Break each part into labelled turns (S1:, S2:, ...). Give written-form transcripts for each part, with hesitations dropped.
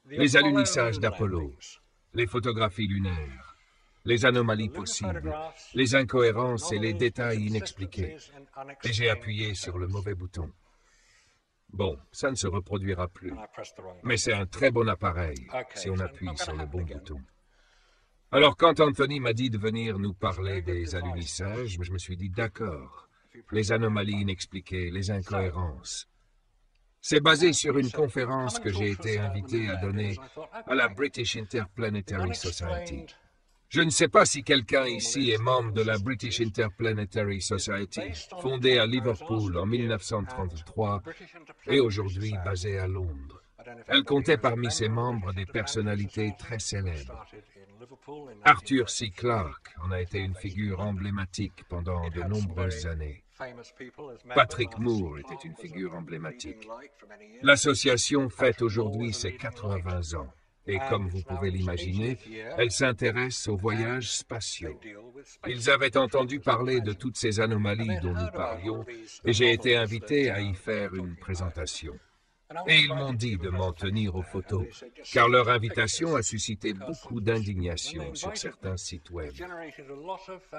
S1: les alunissages d'Apollo, les photographies lunaires, les anomalies possibles, les incohérences et les détails inexpliqués. Et j'ai appuyé sur le mauvais bouton. Bon, ça ne se reproduira plus. Mais c'est un très bon appareil si on appuie sur le bon bouton. Alors quand Anthony m'a dit de venir nous parler des alunissages, je me suis dit d'accord. Les anomalies inexpliquées, les incohérences. C'est basé sur une conférence que j'ai été invité à donner à la British Interplanetary Society. Je ne sais pas si quelqu'un ici est membre de la British Interplanetary Society, fondée à Liverpool en 1933 et aujourd'hui basée à Londres. Elle comptait parmi ses membres des personnalités très célèbres. Arthur C. Clarke en a été une figure emblématique pendant de nombreuses années. Patrick Moore était une figure emblématique. L'association fête aujourd'hui ses 80 ans. Et comme vous pouvez l'imaginer, elle s'intéresse aux voyages spatiaux. Ils avaient entendu parler de toutes ces anomalies dont nous parlions, et j'ai été invité à y faire une présentation. Et ils m'ont dit de m'en tenir aux photos, car leur invitation a suscité beaucoup d'indignation sur certains sites web.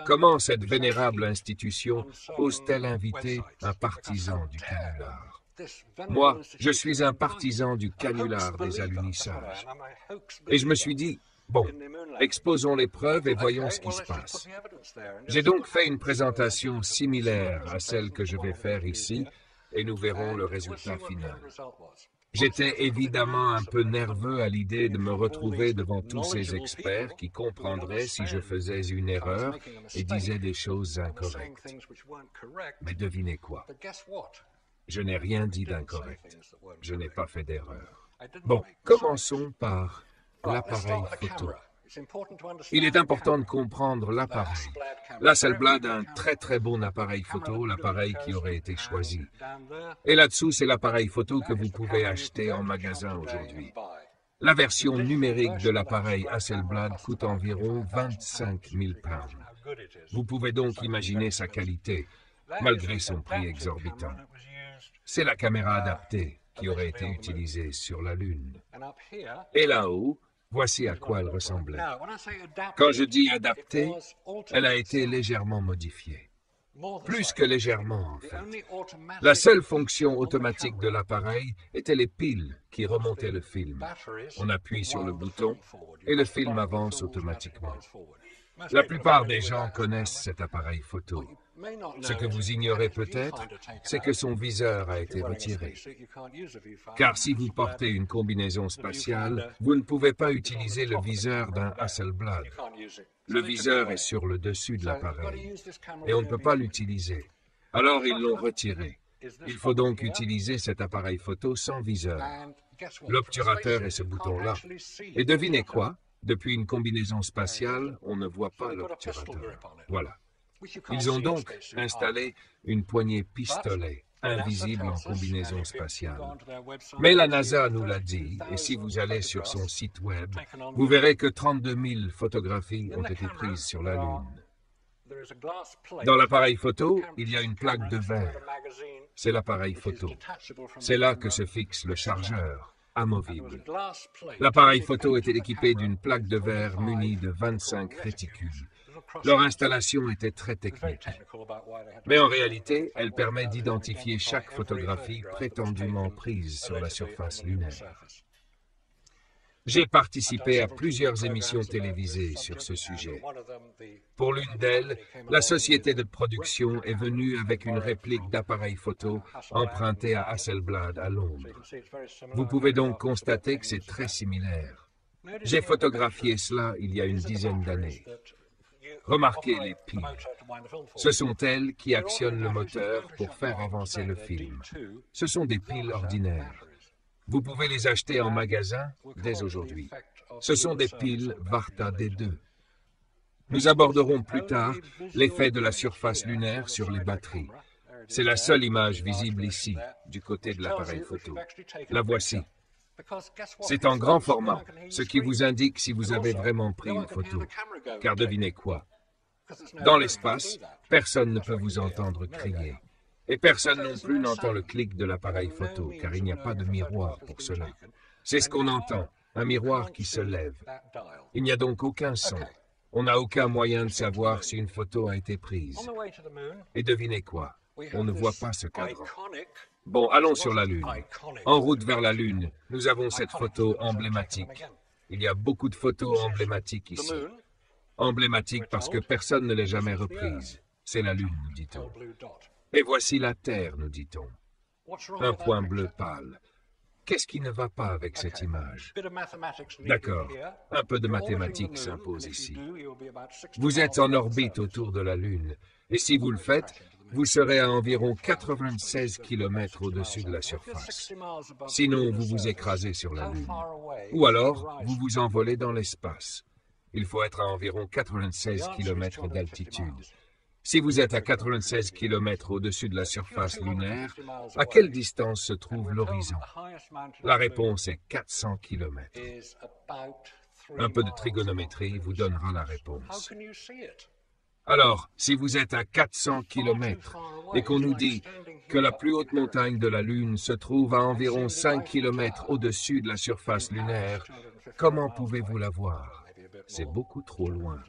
S1: Comment cette vénérable institution ose-t-elle inviter un partisan du canular ? Moi, je suis un partisan du canular des alunissages. Et je me suis dit, bon, exposons les preuves et voyons ce qui se passe. J'ai donc fait une présentation similaire à celle que je vais faire ici, et nous verrons le résultat final. J'étais évidemment un peu nerveux à l'idée de me retrouver devant tous ces experts qui comprendraient si je faisais une erreur et disais des choses incorrectes. Mais devinez quoi? Je n'ai rien dit d'incorrect. Je n'ai pas fait d'erreur. Bon, commençons par l'appareil photo. Il est important de comprendre l'appareil. L'Hasselblad a un très bon appareil photo, l'appareil qui aurait été choisi. Et là-dessous, c'est l'appareil photo que vous pouvez acheter en magasin aujourd'hui. La version numérique de l'appareil Hasselblad coûte environ 25 000 £. Vous pouvez donc imaginer sa qualité, malgré son prix exorbitant. C'est la caméra adaptée qui aurait été utilisée sur la Lune. Et là-haut, voici à quoi elle ressemblait. Quand je dis adaptée, elle a été légèrement modifiée. Plus que légèrement, en fait. La seule fonction automatique de l'appareil était les piles qui remontaient le film. On appuie sur le bouton et le film avance automatiquement. La plupart des gens connaissent cet appareil photo. Ce que vous ignorez peut-être, c'est que son viseur a été retiré. Car si vous portez une combinaison spatiale, vous ne pouvez pas utiliser le viseur d'un Hasselblad. Le viseur est sur le dessus de l'appareil et on ne peut pas l'utiliser. Alors ils l'ont retiré. Il faut donc utiliser cet appareil photo sans viseur. L'obturateur est ce bouton-là. Et devinez quoi? Depuis une combinaison spatiale, on ne voit pas l'obturateur. Voilà. Ils ont donc installé une poignée pistolet, invisible en combinaison spatiale. Mais la NASA nous l'a dit, et si vous allez sur son site web, vous verrez que 32 000 photographies ont été prises sur la Lune. Dans l'appareil photo, il y a une plaque de verre. C'est l'appareil photo. C'est là que se fixe le chargeur, amovible. L'appareil photo était équipé d'une plaque de verre munie de 25 réticules. Leur installation était très technique. Mais en réalité, elle permet d'identifier chaque photographie prétendument prise sur la surface lunaire. J'ai participé à plusieurs émissions télévisées sur ce sujet. Pour l'une d'elles, la société de production est venue avec une réplique d'appareil photo emprunté à Hasselblad à Londres. Vous pouvez donc constater que c'est très similaire. J'ai photographié cela il y a une dizaine d'années. Remarquez les piles. Ce sont elles qui actionnent le moteur pour faire avancer le film. Ce sont des piles ordinaires. Vous pouvez les acheter en magasin dès aujourd'hui. Ce sont des piles Varta D2. Nous aborderons plus tard l'effet de la surface lunaire sur les batteries. C'est la seule image visible ici, du côté de l'appareil photo. La voici. C'est en grand format, ce qui vous indique si vous avez vraiment pris une photo. Car devinez quoi? Dans l'espace, personne ne peut vous entendre crier. Et personne non plus n'entend le clic de l'appareil photo, car il n'y a pas de miroir pour cela. C'est ce qu'on entend, un miroir qui se lève. Il n'y a donc aucun son. On n'a aucun moyen de savoir si une photo a été prise. Et devinez quoi? On ne voit pas ce cadran. Bon, allons sur la Lune. En route vers la Lune, nous avons cette photo emblématique. Il y a beaucoup de photos emblématiques ici. Emblématique parce que personne ne l'a jamais reprise. C'est la Lune, nous dit-on. Et voici la Terre, nous dit-on. Un point bleu pâle. Qu'est-ce qui ne va pas avec cette image? D'accord, un peu de mathématiques s'impose ici. Vous êtes en orbite autour de la Lune, et si vous le faites, vous serez à environ 96 km au-dessus de la surface. Sinon, vous vous écrasez sur la Lune. Ou alors, vous vous envolez dans l'espace. Il faut être à environ 96 km d'altitude. Si vous êtes à 96 km au-dessus de la surface lunaire, à quelle distance se trouve l'horizon? La réponse est 400 km. Un peu de trigonométrie vous donnera la réponse. Alors, si vous êtes à 400 km et qu'on nous dit que la plus haute montagne de la Lune se trouve à environ 5 km au-dessus de la surface lunaire, comment pouvez-vous la voir? C'est beaucoup trop loin.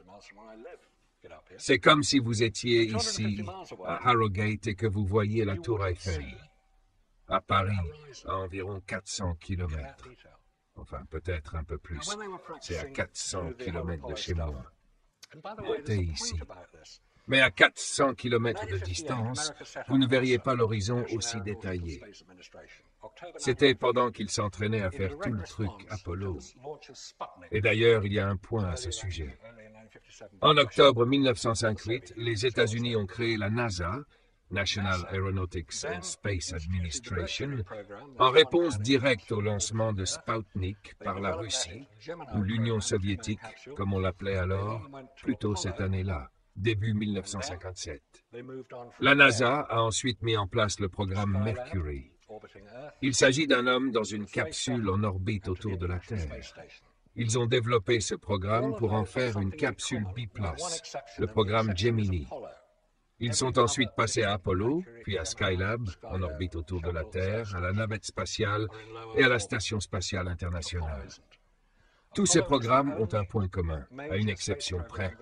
S1: C'est comme si vous étiez ici, à Harrogate, et que vous voyiez la tour Eiffel. À Paris, à environ 400 km. Enfin, peut-être un peu plus. C'est à 400 km de chez moi. Montez ici. Mais à 400 km de distance, vous ne verriez pas l'horizon aussi détaillé. C'était pendant qu'il s'entraînait à faire tout le truc Apollo. Et d'ailleurs, il y a un point à ce sujet. En octobre 1958, les États-Unis ont créé la NASA, National Aeronautics and Space Administration, en réponse directe au lancement de Sputnik par la Russie, ou l'Union soviétique, comme on l'appelait alors, plus tôt cette année-là, début 1957. La NASA a ensuite mis en place le programme Mercury. Il s'agit d'un homme dans une capsule en orbite autour de la Terre. Ils ont développé ce programme pour en faire une capsule biplace, le programme Gemini. Ils sont ensuite passés à Apollo, puis à Skylab, en orbite autour de la Terre, à la navette spatiale et à la Station spatiale internationale. Tous ces programmes ont un point commun, à une exception près,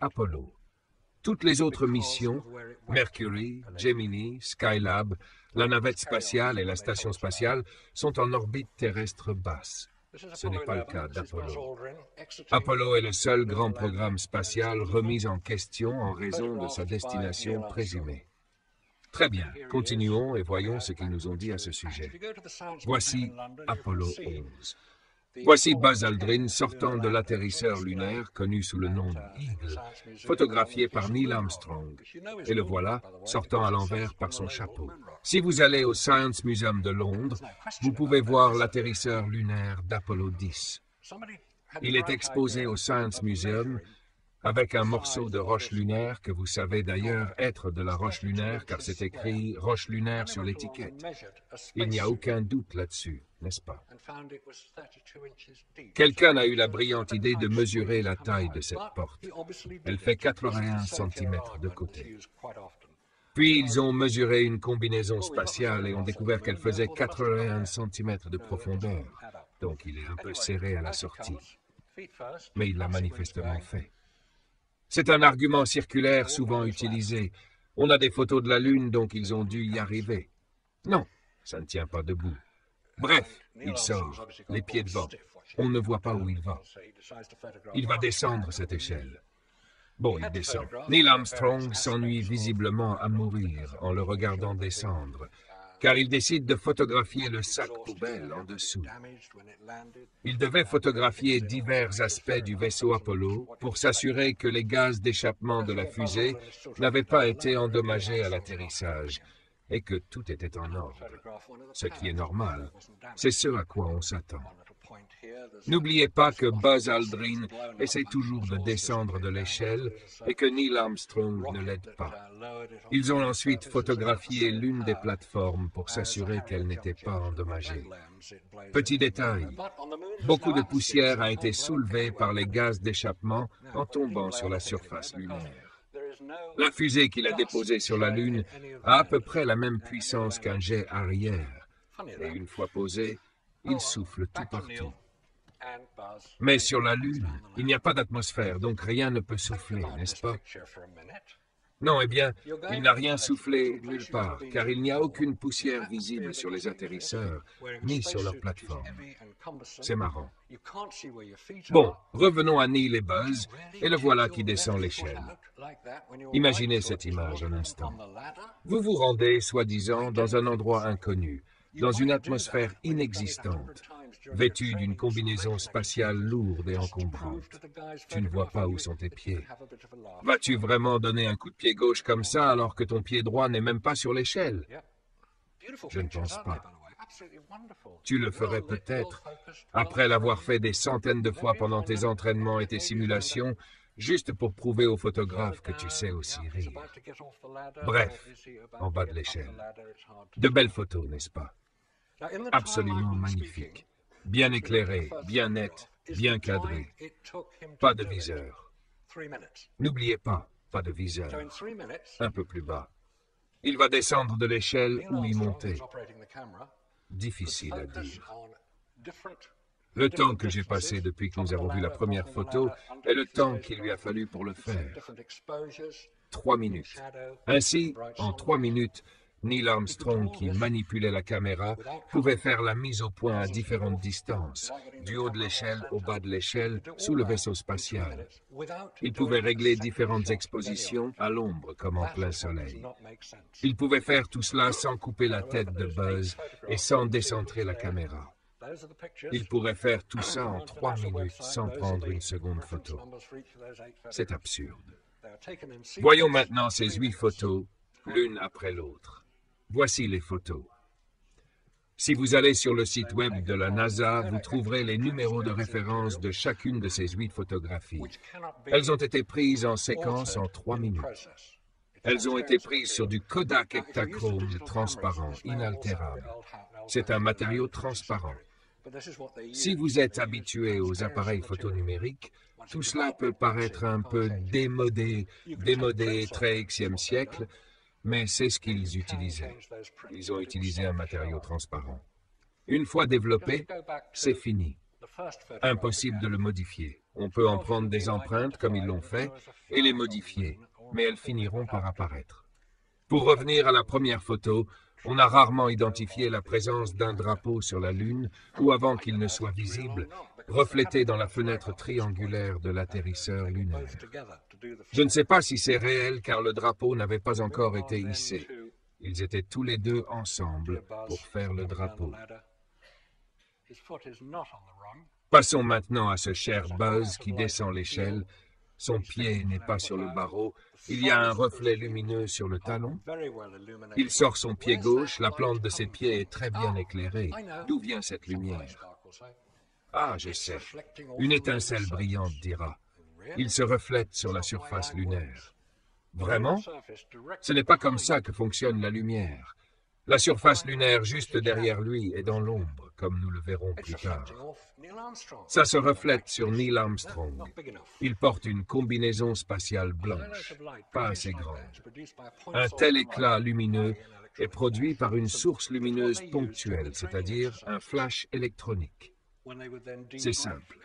S1: Apollo. Toutes les autres missions, Mercury, Gemini, Skylab, la navette spatiale et la Station spatiale, sont en orbite terrestre basse. Ce n'est pas le cas d'Apollo. Apollo est le seul grand programme spatial remis en question en raison de sa destination présumée. Très bien, continuons et voyons ce qu'ils nous ont dit à ce sujet. Voici Apollo 11. Voici Buzz Aldrin sortant de l'atterrisseur lunaire connu sous le nom d'Eagle, photographié par Neil Armstrong. Et le voilà, sortant à l'envers par son chapeau. Si vous allez au Science Museum de Londres, vous pouvez voir l'atterrisseur lunaire d'Apollo 10. Il est exposé au Science Museum avec un morceau de roche lunaire que vous savez d'ailleurs être de la roche lunaire car c'est écrit roche lunaire sur l'étiquette. Il n'y a aucun doute là-dessus, n'est-ce pas? Quelqu'un a eu la brillante idée de mesurer la taille de cette porte. Elle fait 81 cm de côté. Puis ils ont mesuré une combinaison spatiale et ont découvert qu'elle faisait 81 cm de profondeur. Donc il est un peu serré à la sortie. Mais il l'a manifestement fait. C'est un argument circulaire souvent utilisé. On a des photos de la Lune, donc ils ont dû y arriver. Non, ça ne tient pas debout. Bref, il sort, les pieds devant. On ne voit pas où il va. Il va descendre cette échelle. Bon, il descend. Neil Armstrong s'ennuie visiblement à mourir en le regardant descendre, car il décide de photographier le sac poubelle en dessous. Il devait photographier divers aspects du vaisseau Apollo pour s'assurer que les gaz d'échappement de la fusée n'avaient pas été endommagés à l'atterrissage et que tout était en ordre. Ce qui est normal, c'est ce à quoi on s'attend. N'oubliez pas que Buzz Aldrin essaie toujours de descendre de l'échelle et que Neil Armstrong ne l'aide pas. Ils ont ensuite photographié l'une des plateformes pour s'assurer qu'elle n'était pas endommagée. Petit détail, beaucoup de poussière a été soulevée par les gaz d'échappement en tombant sur la surface lunaire. La fusée qu'il a déposée sur la Lune a à peu près la même puissance qu'un jet arrière. Et une fois posé, il souffle tout partout. Mais sur la Lune, il n'y a pas d'atmosphère, donc rien ne peut souffler, n'est-ce pas? Non, eh bien, il n'a rien soufflé nulle part, car il n'y a aucune poussière visible sur les atterrisseurs, ni sur leur plateforme. C'est marrant. Bon, revenons à Neil et Buzz, et le voilà qui descend l'échelle. Imaginez cette image un instant. Vous vous rendez, soi-disant, dans un endroit inconnu, dans une atmosphère inexistante, vêtu d'une combinaison spatiale lourde et encombrante. Tu ne vois pas où sont tes pieds. Vas-tu vraiment donner un coup de pied gauche comme ça alors que ton pied droit n'est même pas sur l'échelle? Je ne pense pas. Tu le ferais peut-être, après l'avoir fait des centaines de fois pendant tes entraînements et tes simulations, juste pour prouver aux photographes que tu sais aussi rire. Bref, en bas de l'échelle. De belles photos, n'est-ce pas? Absolument magnifiques. Bien éclairées, bien nettes, bien cadrées. Pas de viseur. N'oubliez pas, pas de viseur. Un peu plus bas. Il va descendre de l'échelle ou y monter. Difficile à dire. Le temps que j'ai passé depuis que nous avons vu la première photo est le temps qu'il lui a fallu pour le faire. 3 minutes. Ainsi, en 3 minutes, Neil Armstrong, qui manipulait la caméra, pouvait faire la mise au point à différentes distances, du haut de l'échelle au bas de l'échelle, sous le vaisseau spatial. Il pouvait régler différentes expositions à l'ombre comme en plein soleil. Il pouvait faire tout cela sans couper la tête de Buzz et sans décentrer la caméra. Il pourrait faire tout ça en 3 minutes sans prendre une seconde photo. C'est absurde. Voyons maintenant ces 8 photos, l'une après l'autre. Voici les photos. Si vous allez sur le site web de la NASA, vous trouverez les numéros de référence de chacune de ces 8 photographies. Elles ont été prises en séquence en 3 minutes. Elles ont été prises sur du Kodak Ektachrome transparent, inaltérable. C'est un matériau transparent. Si vous êtes habitué aux appareils photo numériques, tout cela peut paraître un peu démodé très Xe siècle, mais c'est ce qu'ils utilisaient. Ils ont utilisé un matériau transparent. Une fois développé, c'est fini. Impossible de le modifier. On peut en prendre des empreintes, comme ils l'ont fait, et les modifier, mais elles finiront par apparaître. Pour revenir à la première photo, on a rarement identifié la présence d'un drapeau sur la Lune, ou avant qu'il ne soit visible, reflété dans la fenêtre triangulaire de l'atterrisseur lunaire. Je ne sais pas si c'est réel car le drapeau n'avait pas encore été hissé. Ils étaient tous les deux ensemble pour faire le drapeau. Passons maintenant à ce cher Buzz qui descend l'échelle. Son pied n'est pas sur le barreau. Il y a un reflet lumineux sur le talon. Il sort son pied gauche. La plante de ses pieds est très bien éclairée. D'où vient cette lumière? Ah, je sais. Une étincelle brillante dira. Il se reflète sur la surface lunaire. Vraiment? Ce n'est pas comme ça que fonctionne la lumière. La surface lunaire juste derrière lui est dans l'ombre, comme nous le verrons plus tard. Ça se reflète sur Neil Armstrong. Il porte une combinaison spatiale blanche, pas assez grande. Un tel éclat lumineux est produit par une source lumineuse ponctuelle, c'est-à-dire un flash électronique. C'est simple.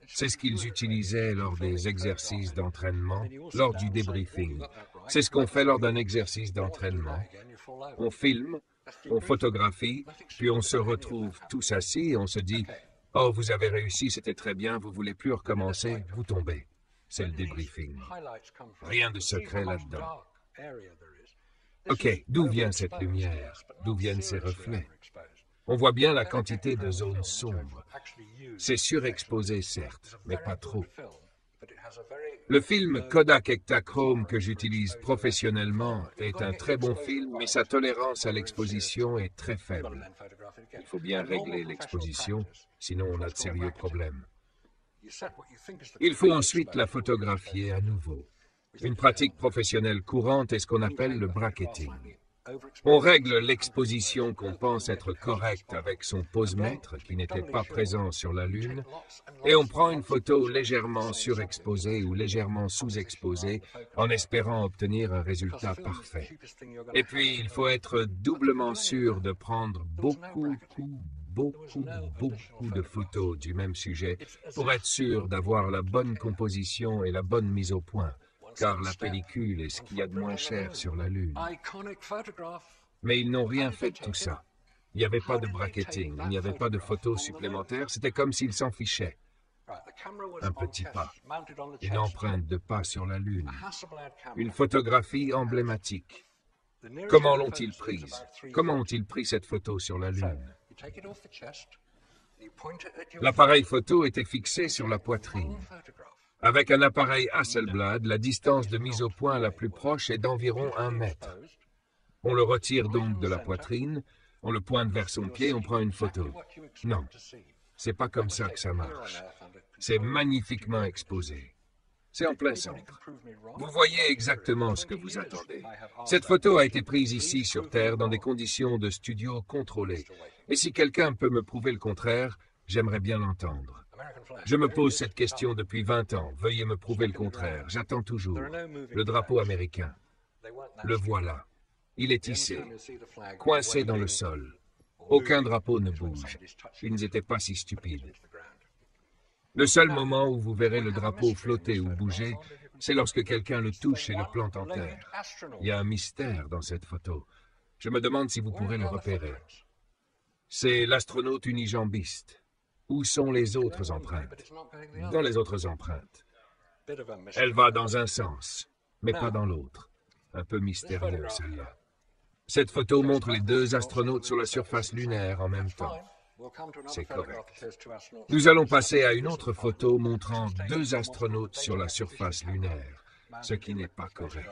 S1: C'est ce qu'ils utilisaient lors des exercices d'entraînement, lors du débriefing. C'est ce qu'on fait lors d'un exercice d'entraînement. On filme, on photographie, puis on se retrouve tous assis et on se dit « Oh, vous avez réussi, c'était très bien, vous voulez plus recommencer, vous tombez. » C'est le débriefing. Rien de secret là-dedans. Ok, d'où vient cette lumière? D'où viennent ces reflets? On voit bien la quantité de zones sombres. C'est surexposé, certes, mais pas trop. Le film Kodak Ektachrome que j'utilise professionnellement est un très bon film, mais sa tolérance à l'exposition est très faible. Il faut bien régler l'exposition, sinon on a de sérieux problèmes. Il faut ensuite la photographier à nouveau. Une pratique professionnelle courante est ce qu'on appelle le bracketing. On règle l'exposition qu'on pense être correcte avec son posemètre qui n'était pas présent sur la Lune et on prend une photo légèrement surexposée ou légèrement sous-exposée en espérant obtenir un résultat parfait. Et puis, il faut être doublement sûr de prendre beaucoup beaucoup de photos du même sujet pour être sûr d'avoir la bonne composition et la bonne mise au point, car la pellicule est ce qu'il y a de moins cher sur la Lune. Mais ils n'ont rien fait de tout ça. Il n'y avait pas de bracketing, il n'y avait pas de photos supplémentaires, c'était comme s'ils s'en fichaient. Un petit pas, une empreinte de pas sur la Lune, une photographie emblématique. Comment l'ont-ils prise? Comment ont-ils pris cette photo sur la Lune? L'appareil photo était fixé sur la poitrine. Avec un appareil Hasselblad, la distance de mise au point la plus proche est d'environ 1 mètre. On le retire donc de la poitrine, on le pointe vers son pied, on prend une photo. Non, c'est pas comme ça que ça marche. C'est magnifiquement exposé. C'est en plein centre. Vous voyez exactement ce que vous attendez. Cette photo a été prise ici sur Terre dans des conditions de studio contrôlées. Et si quelqu'un peut me prouver le contraire, j'aimerais bien l'entendre. Je me pose cette question depuis 20 ans. Veuillez me prouver le contraire. J'attends toujours. Le drapeau américain. Le voilà. Il est hissé, coincé dans le sol. Aucun drapeau ne bouge. Ils n'étaient pas si stupides. Le seul moment où vous verrez le drapeau flotter ou bouger, c'est lorsque quelqu'un le touche et le plante en terre. Il y a un mystère dans cette photo. Je me demande si vous pourrez le repérer. C'est l'astronaute unijambiste. Où sont les autres empreintes? Dans les autres empreintes. Elle va dans un sens, mais pas dans l'autre. Un peu mystérieux, celle-là. Cette photo montre les 2 astronautes sur la surface lunaire en même temps. C'est correct. Nous allons passer à une autre photo montrant 2 astronautes sur la surface lunaire, ce qui n'est pas correct.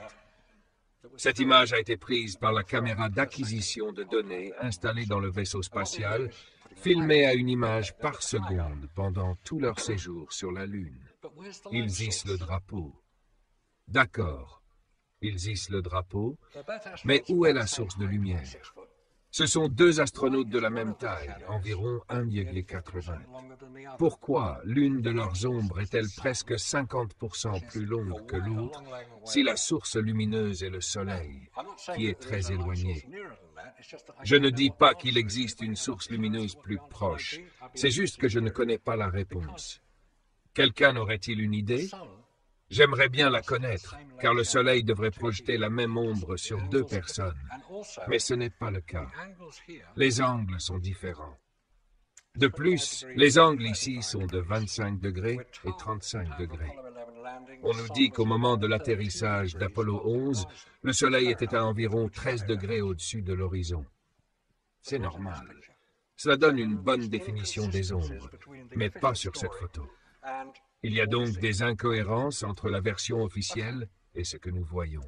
S1: Cette image a été prise par la caméra d'acquisition de données installée dans le vaisseau spatial, filmée à une image par seconde pendant tout leur séjour sur la Lune. Ils hissent le drapeau. D'accord, ils hissent le drapeau, mais où est la source de lumière? Ce sont 2 astronautes de la même taille, environ 1,80 m. Pourquoi l'une de leurs ombres est-elle presque 50% plus longue que l'autre si la source lumineuse est le Soleil, qui est très éloigné? Je ne dis pas qu'il existe une source lumineuse plus proche, c'est juste que je ne connais pas la réponse. Quelqu'un aurait-il une idée? J'aimerais bien la connaître, car le Soleil devrait projeter la même ombre sur 2 personnes. Mais ce n'est pas le cas. Les angles sont différents. De plus, les angles ici sont de 25 degrés et 35 degrés. On nous dit qu'au moment de l'atterrissage d'Apollo 11, le Soleil était à environ 13 degrés au-dessus de l'horizon. C'est normal. Cela donne une bonne définition des ombres, mais pas sur cette photo. Il y a donc des incohérences entre la version officielle et ce que nous voyons.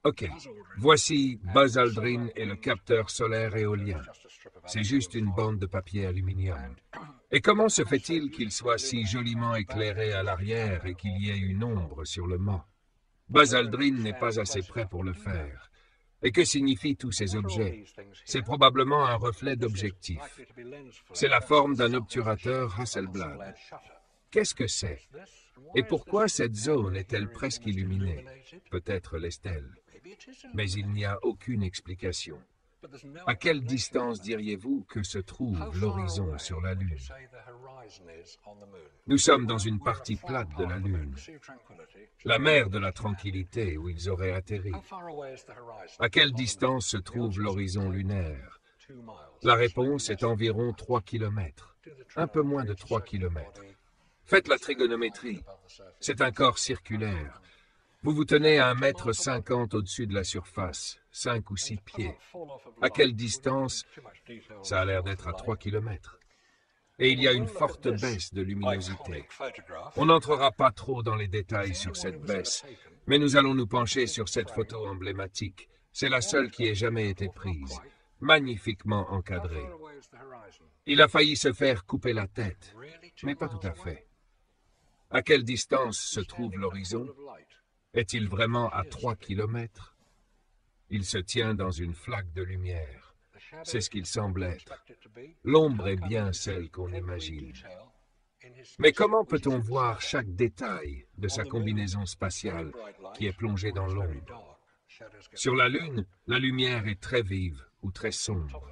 S1: Ok, voici Buzz Aldrin et le capteur solaire éolien. C'est juste une bande de papier aluminium. Et comment se fait-il qu'il soit si joliment éclairé à l'arrière et qu'il y ait une ombre sur le mât? Buzz Aldrin n'est pas assez près pour le faire. Et que signifient tous ces objets? C'est probablement un reflet d'objectif. C'est la forme d'un obturateur Hasselblad. Qu'est-ce que c'est? Et pourquoi cette zone est-elle presque illuminée? Peut-être l'est-elle. Mais il n'y a aucune explication. À quelle distance diriez-vous que se trouve l'horizon sur la Lune? Nous sommes dans une partie plate de la Lune, la mer de la Tranquillité où ils auraient atterri. À quelle distance se trouve l'horizon lunaire? La réponse est environ 3 km, un peu moins de 3 km. Faites la trigonométrie. C'est un corps circulaire. Vous vous tenez à 1,50 m au-dessus de la surface, 5 ou 6 pieds. À quelle distance? Ça a l'air d'être à 3 km. Et il y a une forte baisse de luminosité. On n'entrera pas trop dans les détails sur cette baisse, mais nous allons nous pencher sur cette photo emblématique. C'est la seule qui ait jamais été prise, magnifiquement encadrée. Il a failli se faire couper la tête, mais pas tout à fait. À quelle distance se trouve l'horizon? Est-il vraiment à 3 km? Il se tient dans une flaque de lumière. C'est ce qu'il semble être. L'ombre est bien celle qu'on imagine. Mais comment peut-on voir chaque détail de sa combinaison spatiale qui est plongée dans l'ombre? Sur la Lune, la lumière est très vive ou très sombre.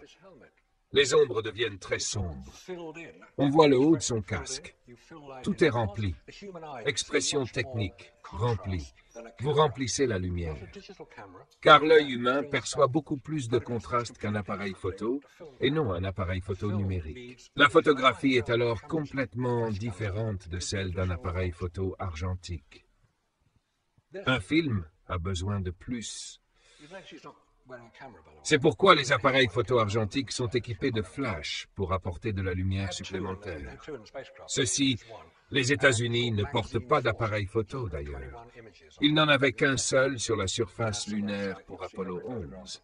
S1: Les ombres deviennent très sombres. On voit le haut de son casque. Tout est rempli. Expression technique, remplie. Vous remplissez la lumière. Car l'œil humain perçoit beaucoup plus de contraste qu'un appareil photo, et non un appareil photo numérique. La photographie est alors complètement différente de celle d'un appareil photo argentique. Un film a besoin de plus. C'est pourquoi les appareils photo argentiques sont équipés de flash pour apporter de la lumière supplémentaire. Ceci, les États-Unis ne portent pas d'appareil photo d'ailleurs. Ils n'en avaient qu'un seul sur la surface lunaire pour Apollo 11.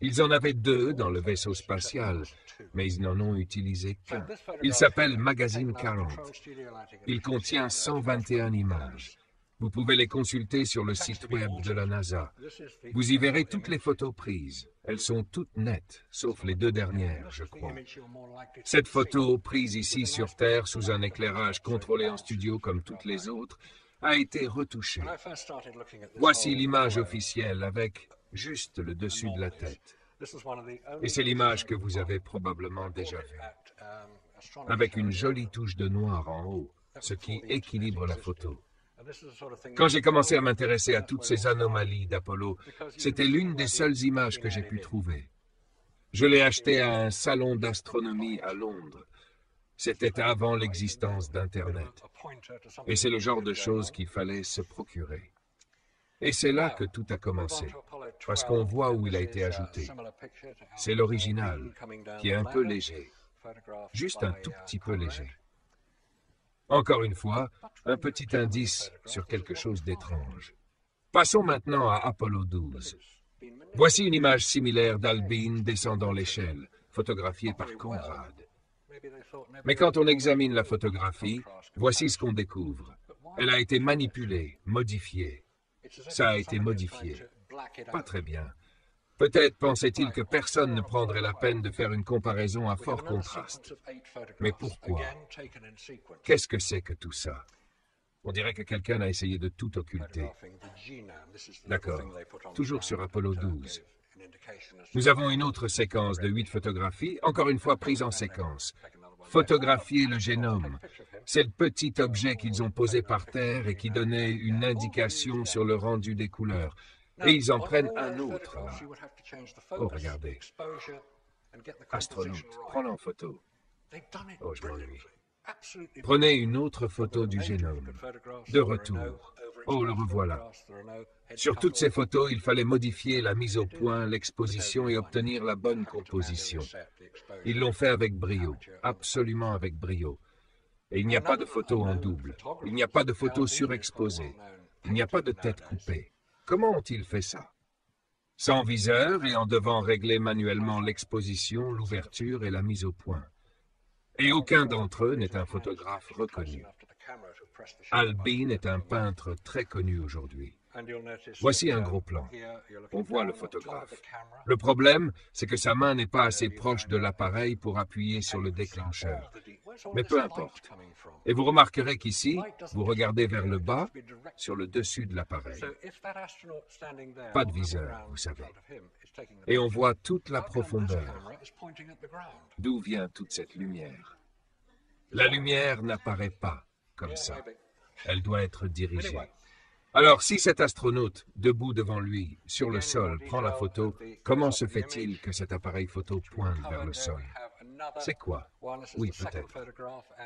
S1: Ils en avaient 2 dans le vaisseau spatial, mais ils n'en ont utilisé qu'un. Il s'appelle Magazine 40. Il contient 121 images. Vous pouvez les consulter sur le site web de la NASA. Vous y verrez toutes les photos prises. Elles sont toutes nettes, sauf les 2 dernières, je crois. Cette photo, prise ici sur Terre sous un éclairage contrôlé en studio comme toutes les autres, a été retouchée. Voici l'image officielle avec juste le dessus de la tête. Et c'est l'image que vous avez probablement déjà vue, avec une jolie touche de noir en haut, ce qui équilibre la photo. Quand j'ai commencé à m'intéresser à toutes ces anomalies d'Apollo, c'était l'une des seules images que j'ai pu trouver. Je l'ai achetée à un salon d'astronomie à Londres. C'était avant l'existence d'Internet. Et c'est le genre de choses qu'il fallait se procurer. Et c'est là que tout a commencé, parce qu'on voit où il a été ajouté. C'est l'original, qui est un peu léger, juste un tout petit peu léger. Encore une fois, un petit indice sur quelque chose d'étrange. Passons maintenant à Apollo 12. Voici une image similaire d'Albin descendant l'échelle, photographiée par Conrad. Mais quand on examine la photographie, voici ce qu'on découvre. Elle a été manipulée, modifiée. Ça a été modifié. Pas très bien. Peut-être pensait-il que personne ne prendrait la peine de faire une comparaison à fort contraste. Mais pourquoi? Qu'est-ce que c'est que tout ça? On dirait que quelqu'un a essayé de tout occulter. D'accord. Toujours sur Apollo 12. Nous avons une autre séquence de 8 photographies, encore une fois prises en séquence. Photographier le génome. C'est le petit objet qu'ils ont posé par terre et qui donnait une indication sur le rendu des couleurs. Et ils en prennent un autre, là. Oh, regardez. Astronaute, prends-le en photo. Oh, je m'ennuie. Prenez une autre photo du génome. De retour. Oh, le revoilà. Sur toutes ces photos, il fallait modifier la mise au point, l'exposition et obtenir la bonne composition. Ils l'ont fait avec brio, absolument avec brio. Et il n'y a pas de photo en double. Il n'y a pas de photo surexposée. Il n'y a pas de tête coupée. Comment ont-ils fait ça? Sans viseur et en devant régler manuellement l'exposition, l'ouverture et la mise au point. Et aucun d'entre eux n'est un photographe reconnu. Albin est un peintre très connu aujourd'hui. Voici un gros plan. On voit le photographe. Le problème, c'est que sa main n'est pas assez proche de l'appareil pour appuyer sur le déclencheur. Mais peu importe. Et vous remarquerez qu'ici, vous regardez vers le bas, sur le dessus de l'appareil. Pas de viseur, vous savez. Et on voit toute la profondeur. D'où vient toute cette lumière? La lumière n'apparaît pas comme ça. Elle doit être dirigée. Alors, si cet astronaute, debout devant lui, sur le sol, prend la photo, comment se fait-il que cet appareil photo pointe vers le sol? C'est quoi? Oui, peut-être.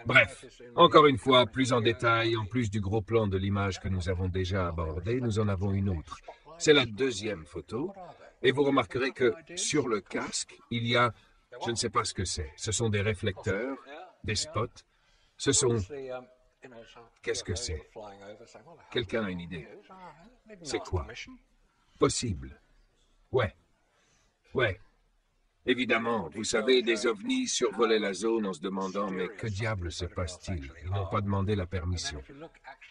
S1: Bref, encore une fois, plus en détail, en plus du gros plan de l'image que nous avons déjà abordé, nous en avons une autre. C'est la deuxième photo, et vous remarquerez que sur le casque, il y a, je ne sais pas ce que c'est, ce sont des réflecteurs, des spots, ce sont... Qu'est-ce que c'est? Quelqu'un a une idée? C'est quoi? Possible. Ouais. Évidemment, vous savez, des ovnis survolaient la zone en se demandant « Mais que diable se passe-t-il » Ils n'ont pas demandé la permission.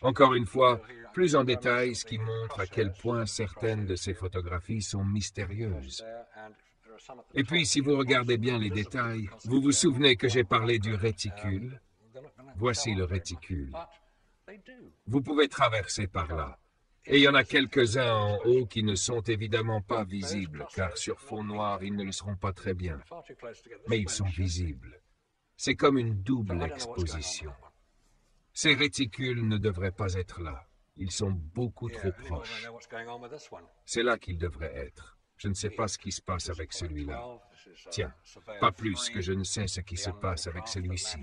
S1: Encore une fois, plus en détail, ce qui montre à quel point certaines de ces photographies sont mystérieuses. Et puis, si vous regardez bien les détails, vous vous souvenez que j'ai parlé du réticule? Voici le réticule. Vous pouvez traverser par là. Et il y en a quelques-uns en haut qui ne sont évidemment pas visibles, car sur fond noir, ils ne le seront pas très bien. Mais ils sont visibles. C'est comme une double exposition. Ces réticules ne devraient pas être là. Ils sont beaucoup trop proches. C'est là qu'ils devraient être. Je ne sais pas ce qui se passe avec celui-là. Tiens, pas plus que je ne sais ce qui se passe avec celui-ci.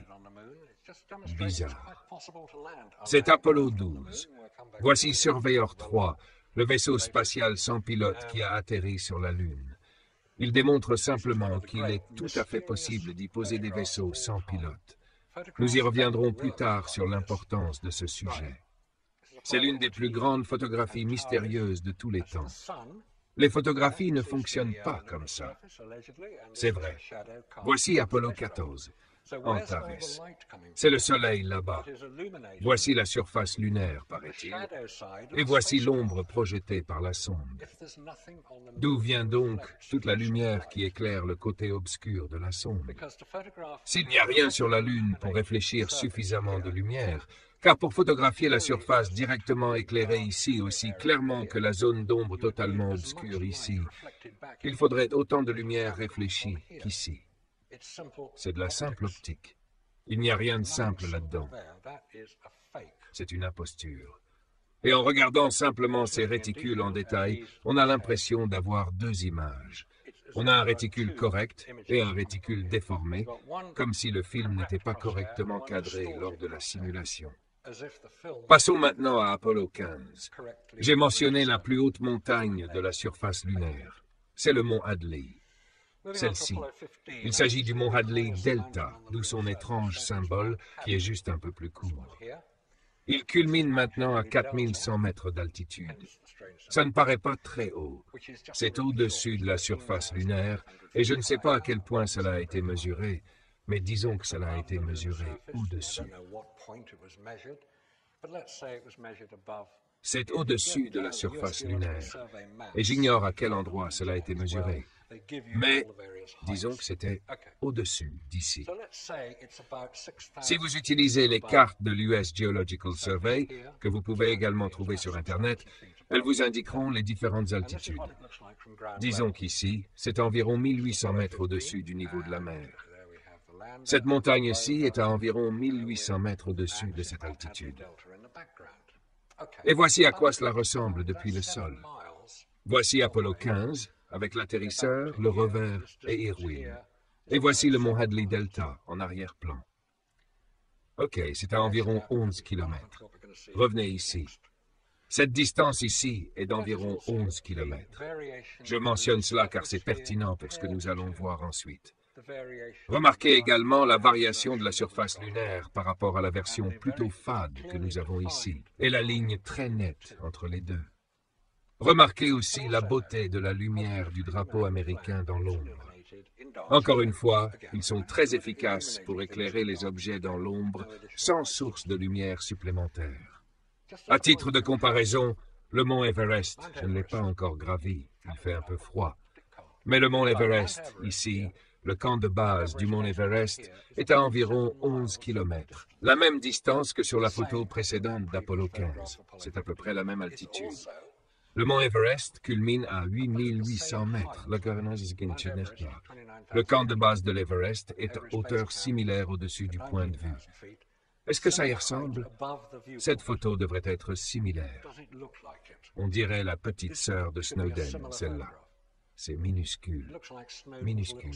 S1: Bizarre. C'est Apollo 12. Voici Surveyor 3, le vaisseau spatial sans pilote qui a atterri sur la Lune. Il démontre simplement qu'il est tout à fait possible d'y poser des vaisseaux sans pilote. Nous y reviendrons plus tard sur l'importance de ce sujet. C'est l'une des plus grandes photographies mystérieuses de tous les temps. Les photographies ne fonctionnent pas comme ça. C'est vrai. Voici Apollo 14, Antares. C'est le soleil là-bas. Voici la surface lunaire, paraît-il. Et voici l'ombre projetée par la sonde. D'où vient donc toute la lumière qui éclaire le côté obscur de la sonde? S'il n'y a rien sur la Lune pour réfléchir suffisamment de lumière, car pour photographier la surface directement éclairée ici aussi clairement que la zone d'ombre totalement obscure ici, il faudrait autant de lumière réfléchie qu'ici. C'est de la simple optique. Il n'y a rien de simple là-dedans. C'est une imposture. Et en regardant simplement ces réticules en détail, on a l'impression d'avoir deux images. On a un réticule correct et un réticule déformé, comme si le film n'était pas correctement cadré lors de la simulation. Passons maintenant à Apollo 15. J'ai mentionné la plus haute montagne de la surface lunaire. C'est le mont Hadley. Celle-ci. Il s'agit du mont Hadley Delta, d'où son étrange symbole qui est juste un peu plus court. Il culmine maintenant à 4100 mètres d'altitude. Ça ne paraît pas très haut. C'est au-dessus de la surface lunaire, et je ne sais pas à quel point cela a été mesuré, mais disons que cela a été mesuré au-dessus. C'est au-dessus de la surface lunaire, et j'ignore à quel endroit cela a été mesuré. Mais disons que c'était au-dessus d'ici. Si vous utilisez les cartes de l'US Geological Survey, que vous pouvez également trouver sur Internet, elles vous indiqueront les différentes altitudes. Disons qu'ici, c'est environ 1800 mètres au-dessus du niveau de la mer. Cette montagne-ci est à environ 1800 mètres au-dessus de cette altitude. Et voici à quoi cela ressemble depuis le sol. Voici Apollo 15, avec l'atterrisseur, le rover et Irwin. Et voici le mont Hadley Delta, en arrière-plan. Ok, c'est à environ 11 km. Revenez ici. Cette distance ici est d'environ 11 km. Je mentionne cela car c'est pertinent pour ce que nous allons voir ensuite. Remarquez également la variation de la surface lunaire par rapport à la version plutôt fade que nous avons ici, et la ligne très nette entre les deux. Remarquez aussi la beauté de la lumière du drapeau américain dans l'ombre. Encore une fois, ils sont très efficaces pour éclairer les objets dans l'ombre sans source de lumière supplémentaire. À titre de comparaison, le mont Everest, je ne l'ai pas encore gravi, il fait un peu froid. Mais le mont Everest, ici, le camp de base du mont Everest, est à environ 11 km, la même distance que sur la photo précédente d'Apollo 15. C'est à peu près la même altitude. Le mont Everest culmine à 8800 mètres. Le camp de base de l'Everest est à hauteur similaire au-dessus du point de vue. Est-ce que ça y ressemble? Cette photo devrait être similaire. On dirait la petite sœur de Snowden, celle-là. C'est minuscule, minuscule.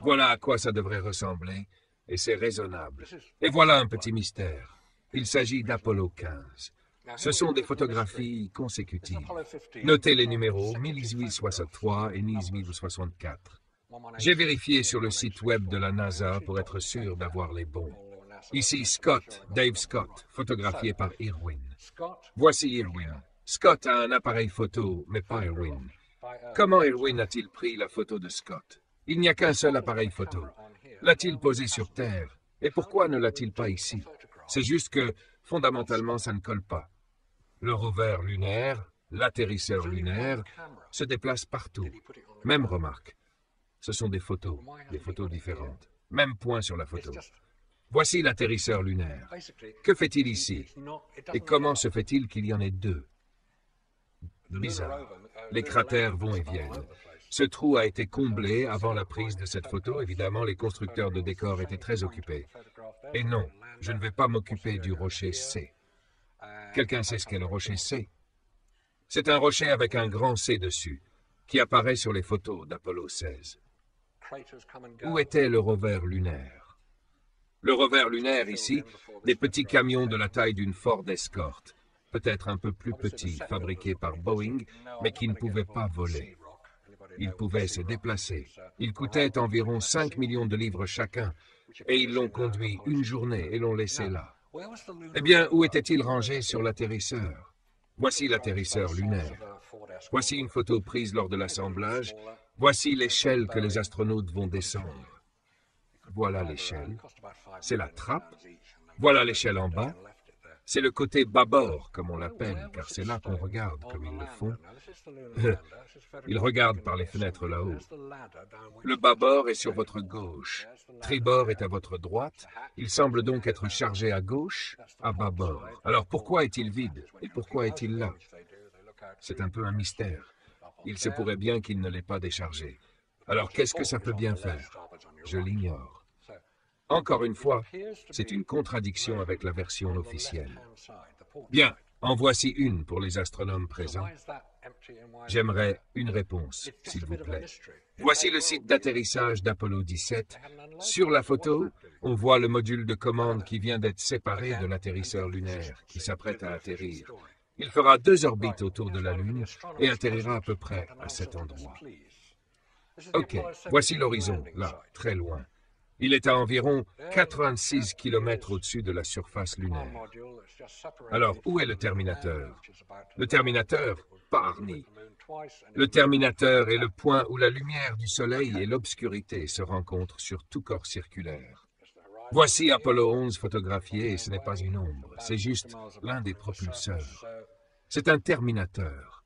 S1: Voilà à quoi ça devrait ressembler, et c'est raisonnable. Et voilà un petit mystère. Il s'agit d'Apollo 15. Ce sont des photographies consécutives. Notez les numéros 1863 et 1864. J'ai vérifié sur le site web de la NASA pour être sûr d'avoir les bons. Ici Scott, Dave Scott, photographié par Irwin. Voici Irwin. Scott a un appareil photo, mais pas Irwin. Comment Irwin a-t-il pris la photo de Scott? Il n'y a qu'un seul appareil photo. L'a-t-il posé sur Terre? Et pourquoi ne l'a-t-il pas ici? C'est juste que, fondamentalement, ça ne colle pas. Le rover lunaire, l'atterrisseur lunaire, se déplacent partout. Même remarque. Ce sont des photos différentes. Même point sur la photo. Voici l'atterrisseur lunaire. Que fait-il ici? Et comment se fait-il qu'il y en ait deux? Bizarre. Les cratères vont et viennent. Ce trou a été comblé avant la prise de cette photo. Évidemment, les constructeurs de décors étaient très occupés. Et non, je ne vais pas m'occuper du rocher C. Quelqu'un sait ce qu'est le rocher C? C'est un rocher avec un grand C dessus, qui apparaît sur les photos d'Apollo 16. Où était le rover lunaire? Le rover lunaire, ici, des petits camions de la taille d'une Ford Escort, peut-être un peu plus petits, fabriqués par Boeing, mais qui ne pouvaient pas voler. Ils pouvaient se déplacer. Ils coûtaient environ 5 millions de livres chacun, et ils l'ont conduit une journée et l'ont laissé là. Eh bien, où était-il rangé sur l'atterrisseur? Voici l'atterrisseur lunaire. Voici une photo prise lors de l'assemblage. Voici l'échelle que les astronautes vont descendre. Voilà l'échelle. C'est la trappe. Voilà l'échelle en bas. C'est le côté bâbord, comme on l'appelle, car c'est là qu'on regarde, comme ils le font. Ils regardent par les fenêtres là-haut. Le bâbord est sur votre gauche. Tribord est à votre droite. Il semble donc être chargé à gauche, à bâbord. Alors pourquoi est-il vide? Et pourquoi est-il là? C'est un peu un mystère. Il se pourrait bien qu'il ne l'ait pas déchargé. Alors qu'est-ce que ça peut bien faire? Je l'ignore. Encore une fois, c'est une contradiction avec la version officielle. Bien, en voici une pour les astronomes présents. J'aimerais une réponse, s'il vous plaît. Voici le site d'atterrissage d'Apollo 17. Sur la photo, on voit le module de commande qui vient d'être séparé de l'atterrisseur lunaire, qui s'apprête à atterrir. Il fera 2 orbites autour de la Lune et atterrira à peu près à cet endroit. Ok, voici l'horizon, là, très loin. Il est à environ 86 km au-dessus de la surface lunaire. Alors, où est le terminateur? Le terminateur, pas Arnie. Le terminateur est le point où la lumière du Soleil et l'obscurité se rencontrent sur tout corps circulaire. Voici Apollo 11 photographié et ce n'est pas une ombre, c'est juste l'un des propulseurs. C'est un terminateur.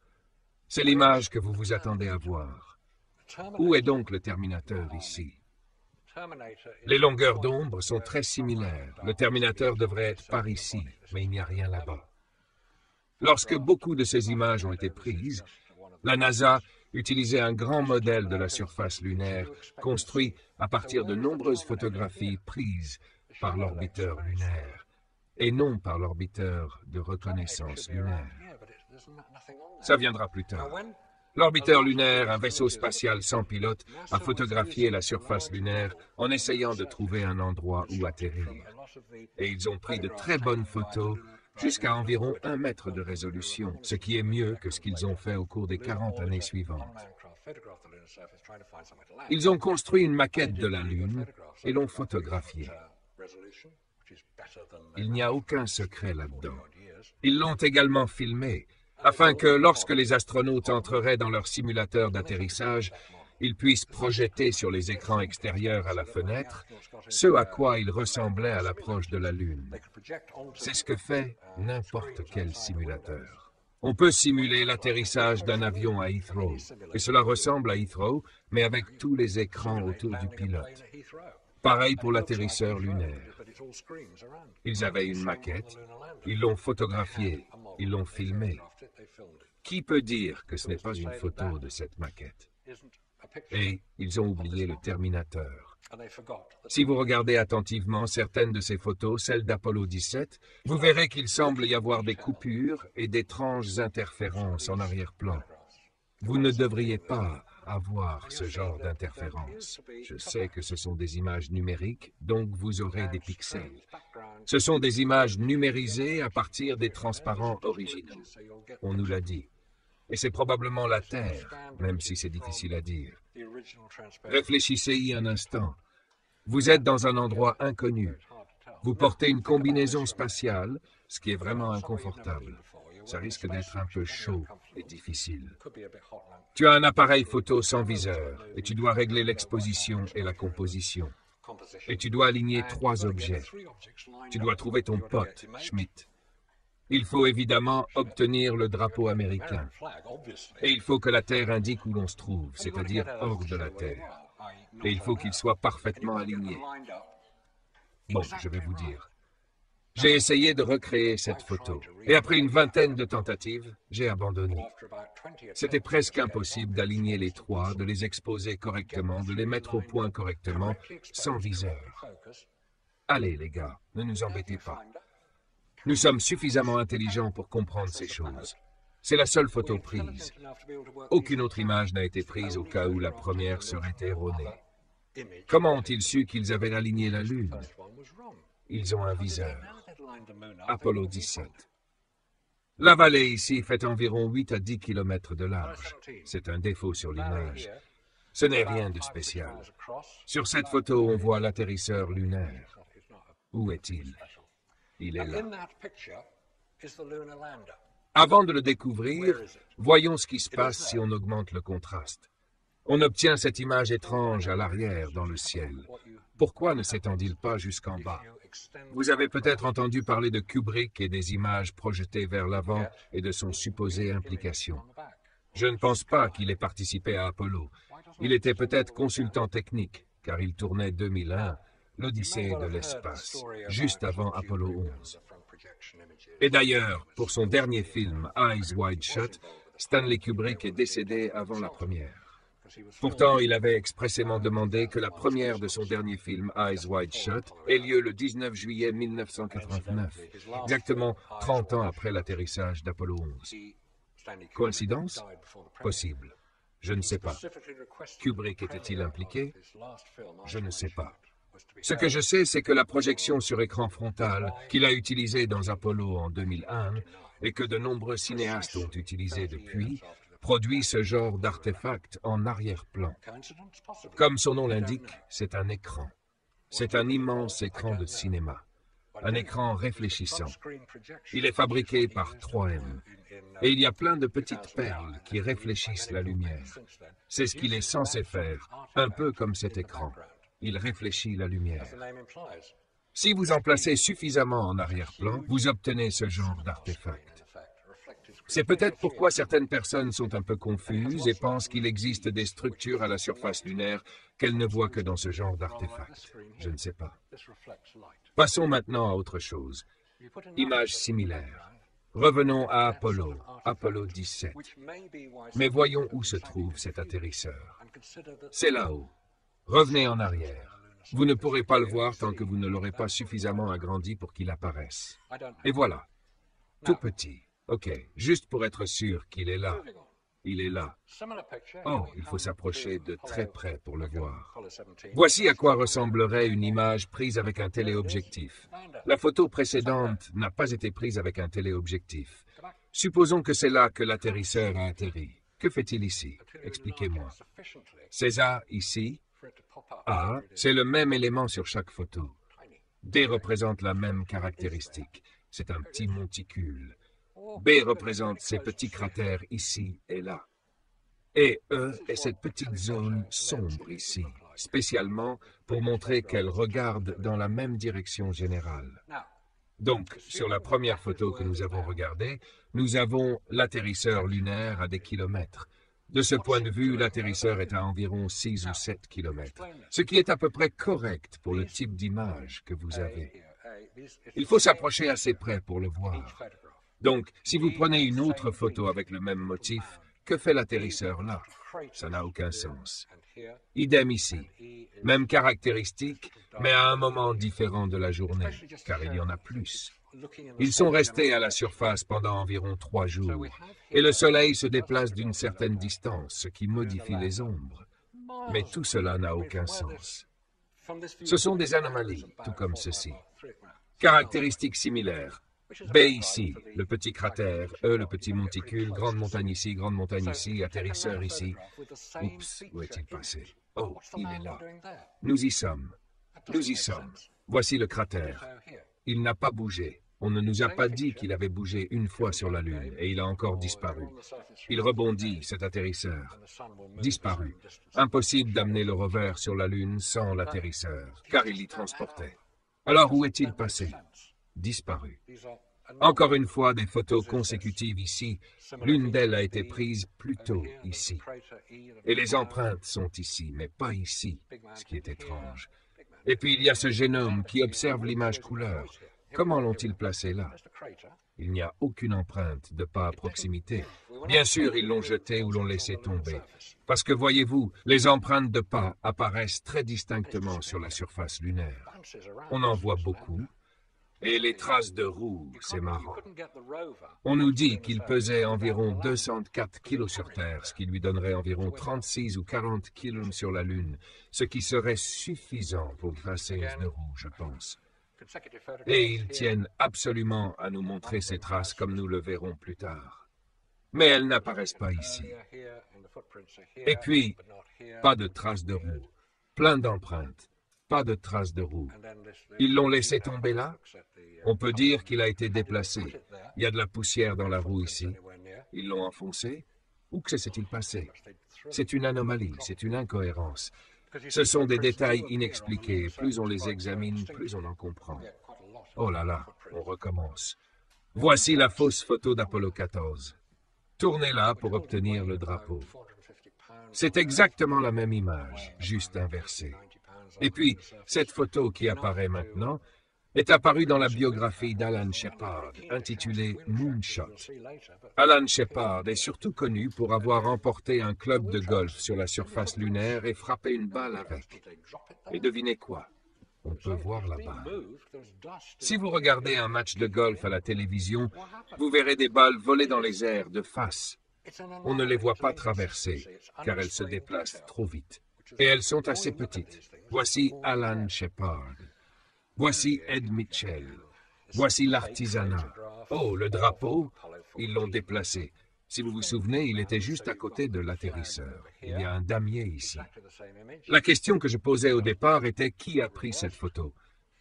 S1: C'est l'image que vous vous attendez à voir. Où est donc le terminateur ici? Les longueurs d'ombre sont très similaires. Le terminateur devrait être par ici, mais il n'y a rien là-bas. Lorsque beaucoup de ces images ont été prises, la NASA utilisait un grand modèle de la surface lunaire construit à partir de nombreuses photographies prises par l'orbiteur lunaire et non par l'orbiteur de reconnaissance lunaire. Ça viendra plus tard. L'orbiteur lunaire, un vaisseau spatial sans pilote, a photographié la surface lunaire en essayant de trouver un endroit où atterrir. Et ils ont pris de très bonnes photos jusqu'à environ 1 mètre de résolution, ce qui est mieux que ce qu'ils ont fait au cours des 40 années suivantes. Ils ont construit une maquette de la Lune et l'ont photographiée. Il n'y a aucun secret là-dedans. Ils l'ont également filmée, afin que lorsque les astronautes entreraient dans leur simulateur d'atterrissage, ils puissent projeter sur les écrans extérieurs à la fenêtre ce à quoi ils ressemblaient à l'approche de la Lune. C'est ce que fait n'importe quel simulateur. On peut simuler l'atterrissage d'un avion à Heathrow, et cela ressemble à Heathrow, mais avec tous les écrans autour du pilote. Pareil pour l'atterrisseur lunaire. Ils avaient une maquette, ils l'ont photographiée, ils l'ont filmée. Qui peut dire que ce n'est pas une photo de cette maquette? Et ils ont oublié le terminateur. Si vous regardez attentivement certaines de ces photos, celles d'Apollo 17, vous verrez qu'il semble y avoir des coupures et d'étranges interférences en arrière-plan. Vous ne devriez pas avoir ce genre d'interférences. Je sais que ce sont des images numériques, donc vous aurez des pixels. Ce sont des images numérisées à partir des transparents originaux. On nous l'a dit. Et c'est probablement la Terre, même si c'est difficile à dire. Réfléchissez-y un instant. Vous êtes dans un endroit inconnu. Vous portez une combinaison spatiale, ce qui est vraiment inconfortable. Ça risque d'être un peu chaud et difficile. Tu as un appareil photo sans viseur et tu dois régler l'exposition et la composition. Et tu dois aligner 3 objets. Tu dois trouver ton pote, Schmidt. Il faut évidemment obtenir le drapeau américain. Et il faut que la Terre indique où l'on se trouve, c'est-à-dire hors de la Terre. Et il faut qu'il soit parfaitement aligné. Bon, je vais vous dire. J'ai essayé de recréer cette photo, et après une vingtaine de tentatives, j'ai abandonné. C'était presque impossible d'aligner les trois, de les exposer correctement, de les mettre au point correctement, sans viseur. Allez, les gars, ne nous embêtez pas. Nous sommes suffisamment intelligents pour comprendre ces choses. C'est la seule photo prise. Aucune autre image n'a été prise au cas où la première serait erronée. Comment ont-ils su qu'ils avaient aligné la Lune? Ils ont un viseur. Apollo 17. La vallée ici fait environ 8 à 10 km de large. C'est un défaut sur l'image. Ce n'est rien de spécial. Sur cette photo, on voit l'atterrisseur lunaire. Où est-il? Il est là. Avant de le découvrir, voyons ce qui se passe si on augmente le contraste. On obtient cette image étrange à l'arrière dans le ciel. Pourquoi ne s'étend-il pas jusqu'en bas? Vous avez peut-être entendu parler de Kubrick et des images projetées vers l'avant et de son supposée implication. Je ne pense pas qu'il ait participé à Apollo. Il était peut-être consultant technique, car il tournait 2001, l'Odyssée de l'espace, juste avant Apollo 11. Et d'ailleurs, pour son dernier film, Eyes Wide Shut, Stanley Kubrick est décédé avant la première. Pourtant, il avait expressément demandé que la première de son dernier film, Eyes Wide Shut, ait lieu le 19 juillet 1989, exactement 30 ans après l'atterrissage d'Apollo 11. Coïncidence? Possible. Je ne sais pas. Kubrick était-il impliqué? Je ne sais pas. Ce que je sais, c'est que la projection sur écran frontal qu'il a utilisée dans Apollo en 2001 et que de nombreux cinéastes ont utilisé depuis, produit ce genre d'artefact en arrière-plan. Comme son nom l'indique, c'est un écran. C'est un immense écran de cinéma. Un écran réfléchissant. Il est fabriqué par 3M. Et il y a plein de petites perles qui réfléchissent la lumière. C'est ce qu'il est censé faire, un peu comme cet écran. Il réfléchit la lumière. Si vous en placez suffisamment en arrière-plan, vous obtenez ce genre d'artefact. C'est peut-être pourquoi certaines personnes sont un peu confuses et pensent qu'il existe des structures à la surface lunaire qu'elles ne voient que dans ce genre d'artefact. Je ne sais pas. Passons maintenant à autre chose. Image similaire. Revenons à Apollo, Apollo 17. Mais voyons où se trouve cet atterrisseur. C'est là-haut. Revenez en arrière. Vous ne pourrez pas le voir tant que vous ne l'aurez pas suffisamment agrandi pour qu'il apparaisse. Et voilà. Tout petit. Ok, juste pour être sûr qu'il est là. Il est là. Oh, il faut s'approcher de très près pour le voir. Voici à quoi ressemblerait une image prise avec un téléobjectif. La photo précédente n'a pas été prise avec un téléobjectif. Supposons que c'est là que l'atterrisseur a atterri. Que fait-il ici? Expliquez-moi. César, ici. A, c'est le même élément sur chaque photo. D représente la même caractéristique. C'est un petit monticule. B représente ces petits cratères ici et là. Et E est cette petite zone sombre ici, spécialement pour montrer qu'elle regarde dans la même direction générale. Donc, sur la première photo que nous avons regardée, nous avons l'atterrisseur lunaire à des kilomètres. De ce point de vue, l'atterrisseur est à environ 6 ou 7 kilomètres, ce qui est à peu près correct pour le type d'image que vous avez. Il faut s'approcher assez près pour le voir. Donc, si vous prenez une autre photo avec le même motif, que fait l'atterrisseur là? Ça n'a aucun sens. Idem ici. Même caractéristique, mais à un moment différent de la journée, car il y en a plus. Ils sont restés à la surface pendant environ 3 jours, et le soleil se déplace d'une certaine distance, ce qui modifie les ombres. Mais tout cela n'a aucun sens. Ce sont des anomalies, tout comme ceci. Caractéristiques similaires. B ici, le petit cratère, E le petit monticule, grande montagne ici, atterrisseur ici. Oups, où est-il passé? Oh, il est là. Nous y sommes. Nous y sommes. Voici le cratère. Il n'a pas bougé. On ne nous a pas dit qu'il avait bougé une fois sur la Lune, et il a encore disparu. Il rebondit, cet atterrisseur. Disparu. Impossible d'amener le rover sur la Lune sans l'atterrisseur, car il l'y transportait. Alors où est-il passé? Disparu. Encore une fois, des photos consécutives ici. L'une d'elles a été prise plus tôt ici. Et les empreintes sont ici, mais pas ici, ce qui est étrange. Et puis il y a ce génome qui observe l'image couleur. Comment l'ont-ils placé là? Il n'y a aucune empreinte de pas à proximité. Bien sûr, ils l'ont jeté ou l'ont laissé tomber. Parce que, voyez-vous, les empreintes de pas apparaissent très distinctement sur la surface lunaire. On en voit beaucoup. Et les traces de roues, c'est marrant. On nous dit qu'il pesait environ 204 kilos sur Terre, ce qui lui donnerait environ 36 ou 40 kilos sur la Lune, ce qui serait suffisant pour tracer une roue, je pense. Et ils tiennent absolument à nous montrer ces traces comme nous le verrons plus tard. Mais elles n'apparaissent pas ici. Et puis, pas de traces de roue, plein d'empreintes, pas de traces de roue. Ils l'ont laissé tomber là? On peut dire qu'il a été déplacé. Il y a de la poussière dans la roue ici. Ils l'ont enfoncé? Où que s'est-il passé? C'est une anomalie, c'est une incohérence. Ce sont des détails inexpliqués. Plus on les examine, plus on en comprend. Oh là là, on recommence. Voici la fausse photo d'Apollo 14. Tournez-la pour obtenir le drapeau. C'est exactement la même image, juste inversée. Et puis, cette photo qui apparaît maintenant est apparue dans la biographie d'Alan Shepard, intitulée Moonshot. Alan Shepard est surtout connu pour avoir remporté un club de golf sur la surface lunaire et frappé une balle avec. Et devinez quoi? On peut voir la balle. Si vous regardez un match de golf à la télévision, vous verrez des balles voler dans les airs de face. On ne les voit pas traverser, car elles se déplacent trop vite. Et elles sont assez petites. Voici Alan Shepard. Voici Ed Mitchell. Voici l'artisanat. Oh, le drapeau, ils l'ont déplacé. Si vous vous souvenez, il était juste à côté de l'atterrisseur. Il y a un damier ici. La question que je posais au départ était qui a pris cette photo?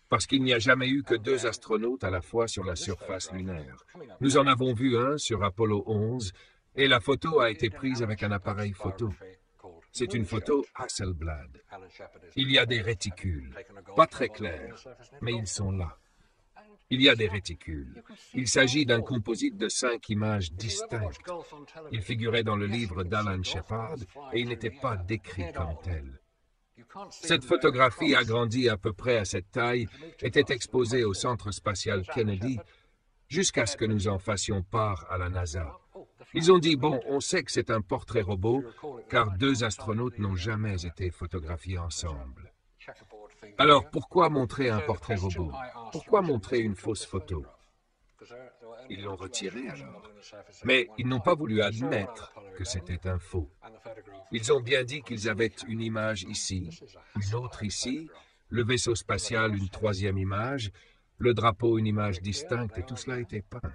S1: Parce qu'il n'y a jamais eu que 2 astronautes à la fois sur la surface lunaire. Nous en avons vu un sur Apollo 11, et la photo a été prise avec un appareil photo. C'est une photo Hasselblad. Il y a des réticules, pas très clairs, mais ils sont là. Il y a des réticules. Il s'agit d'un composite de 5 images distinctes. Il figurait dans le livre d'Alan Shepard et il n'était pas décrit comme tel. Cette photographie agrandie à peu près à cette taille était exposée au Centre spatial Kennedy jusqu'à ce que nous en fassions part à la NASA. Ils ont dit, bon, on sait que c'est un portrait robot, car 2 astronautes n'ont jamais été photographiés ensemble. Alors, pourquoi montrer un portrait robot? Pourquoi montrer une fausse photo? Ils l'ont retiré alors. Mais ils n'ont pas voulu admettre que c'était un faux. Ils ont bien dit qu'ils avaient une image ici, une autre ici, le vaisseau spatial une 3e image, le drapeau une image distincte, et tout cela était peint.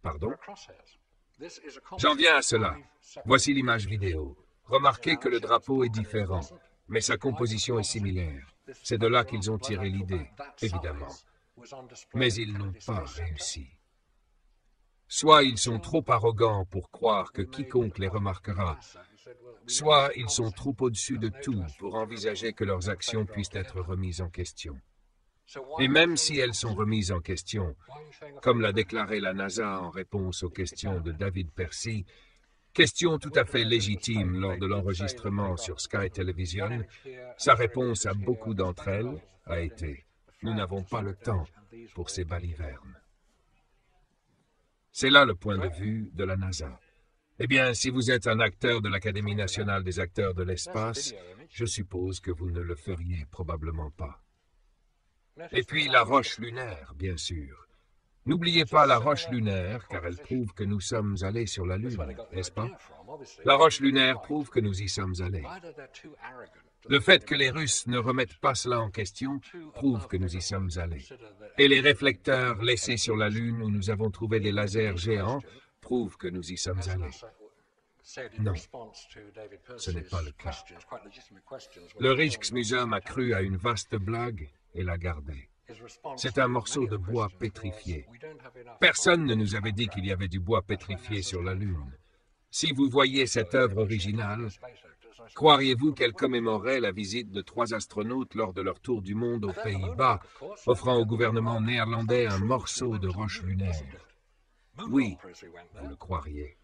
S1: Pardon? J'en viens à cela. Voici l'image vidéo. Remarquez que le drapeau est différent, mais sa composition est similaire. C'est de là qu'ils ont tiré l'idée, évidemment. Mais ils n'ont pas réussi. Soit ils sont trop arrogants pour croire que quiconque les remarquera, soit ils sont trop au-dessus de tout pour envisager que leurs actions puissent être remises en question. Et même si elles sont remises en question, comme l'a déclaré la NASA en réponse aux questions de David Percy, question tout à fait légitime lors de l'enregistrement sur Sky Television, sa réponse à beaucoup d'entre elles a été « Nous n'avons pas le temps pour ces balivernes ». C'est là le point de vue de la NASA. Eh bien, si vous êtes un acteur de l'Académie nationale des acteurs de l'espace, je suppose que vous ne le feriez probablement pas. Et puis la roche lunaire, bien sûr. N'oubliez pas la roche lunaire, car elle prouve que nous sommes allés sur la Lune, n'est-ce pas? La roche lunaire prouve que nous y sommes allés. Le fait que les Russes ne remettent pas cela en question prouve que nous y sommes allés. Et les réflecteurs laissés sur la Lune où nous avons trouvé des lasers géants prouvent que nous y sommes allés. Non, ce n'est pas le cas. Le Rijksmuseum a cru à une vaste blague et l'a gardée. C'est un morceau de bois pétrifié. Personne ne nous avait dit qu'il y avait du bois pétrifié sur la Lune. Si vous voyiez cette œuvre originale, croiriez-vous qu'elle commémorait la visite de 3 astronautes lors de leur tour du monde aux Pays-Bas, offrant au gouvernement néerlandais un morceau de roche lunaire? Oui, vous le croiriez.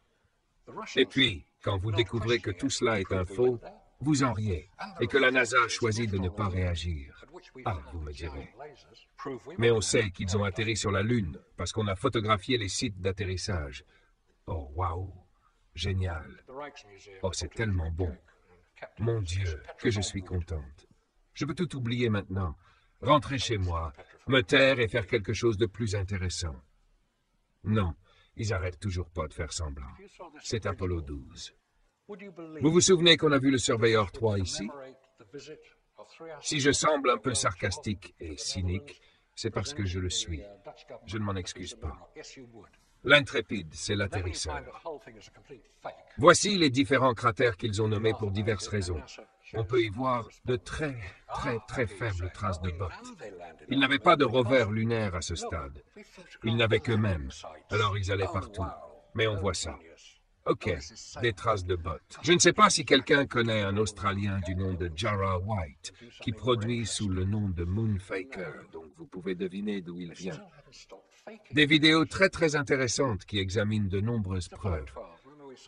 S1: Et puis, quand vous découvrez que tout cela est un faux, vous en riez, et que la NASA a choisi de ne pas réagir. Ah, vous me direz. Mais on sait qu'ils ont atterri sur la Lune, parce qu'on a photographié les sites d'atterrissage. Oh, waouh! Génial! Oh, c'est tellement bon! Mon Dieu, que je suis contente. Je peux tout oublier maintenant. Rentrer chez moi, me taire et faire quelque chose de plus intéressant. Non, ils n'arrêtent toujours pas de faire semblant. C'est Apollo 12. Vous vous souvenez qu'on a vu le Surveyor 3 ici? Si je semble un peu sarcastique et cynique, c'est parce que je le suis. Je ne m'en excuse pas. L'Intrépide, c'est l'atterrisseur. Voici les différents cratères qu'ils ont nommés pour diverses raisons. On peut y voir de très faibles traces de bottes. Ils n'avaient pas de rover lunaire à ce stade. Ils n'avaient qu'eux-mêmes, alors ils allaient partout. Mais on voit ça. Ok, des traces de bottes. Je ne sais pas si quelqu'un connaît un Australien du nom de Jarrah White, qui produit sous le nom de Moonfaker, donc vous pouvez deviner d'où il vient. Des vidéos très intéressantes qui examinent de nombreuses preuves.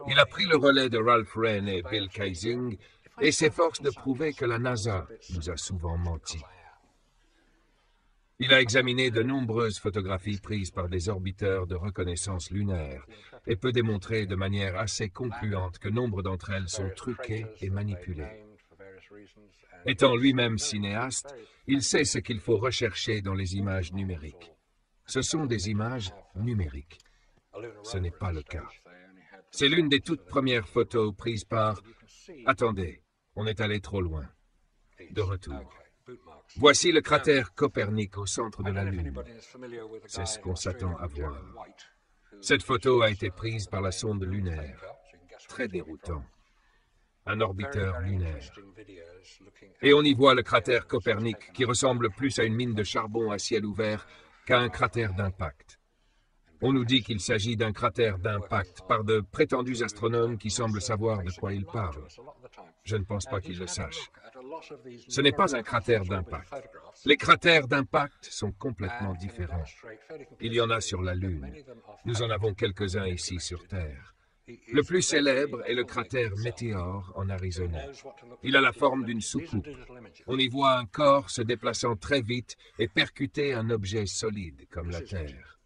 S1: Il a pris le relais de Ralph Wren et Bill Kaysing et s'efforce de prouver que la NASA nous a souvent menti. Il a examiné de nombreuses photographies prises par des orbiteurs de reconnaissance lunaire et peut démontrer de manière assez concluante que nombre d'entre elles sont truquées et manipulées. Étant lui-même cinéaste, il sait ce qu'il faut rechercher dans les images numériques. Ce sont des images numériques. Ce n'est pas le cas. C'est l'une des toutes premières photos prises par... Attendez, on est allé trop loin. De retour. Voici le cratère Copernic au centre de la Lune. C'est ce qu'on s'attend à voir. Cette photo a été prise par la sonde lunaire. Très déroutant. Un orbiteur lunaire. Et on y voit le cratère Copernic qui ressemble plus à une mine de charbon à ciel ouvert qu'à un cratère d'impact. On nous dit qu'il s'agit d'un cratère d'impact par de prétendus astronomes qui semblent savoir de quoi ils parlent. Je ne pense pas qu'ils le sachent. Ce n'est pas un cratère d'impact. Les cratères d'impact sont complètement différents. Il y en a sur la Lune. Nous en avons quelques-uns ici sur Terre. Le plus célèbre est le cratère Météore en Arizona. Il a la forme d'une soucoupe. On y voit un corps se déplaçant très vite et percuter un objet solide comme la Terre.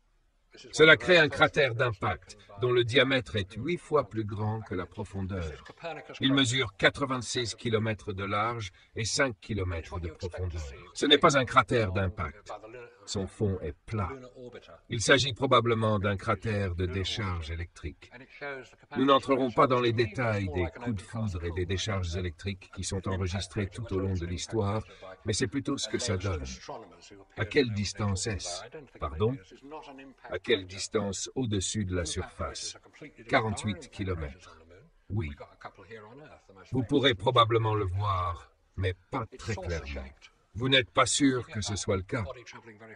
S1: Cela crée un cratère d'impact dont le diamètre est 8 fois plus grand que la profondeur. Il mesure 86 km de large et 5 km de profondeur. Ce n'est pas un cratère d'impact. Son fond est plat. Il s'agit probablement d'un cratère de décharge électrique. Nous n'entrerons pas dans les détails des coups de foudre et des décharges électriques qui sont enregistrés tout au long de l'histoire, mais c'est plutôt ce que ça donne. À quelle distance est-ce? Pardon? À quelle distance au-dessus de la surface? 48 km. Oui. Vous pourrez probablement le voir, mais pas très clairement. Vous n'êtes pas sûr que ce soit le cas?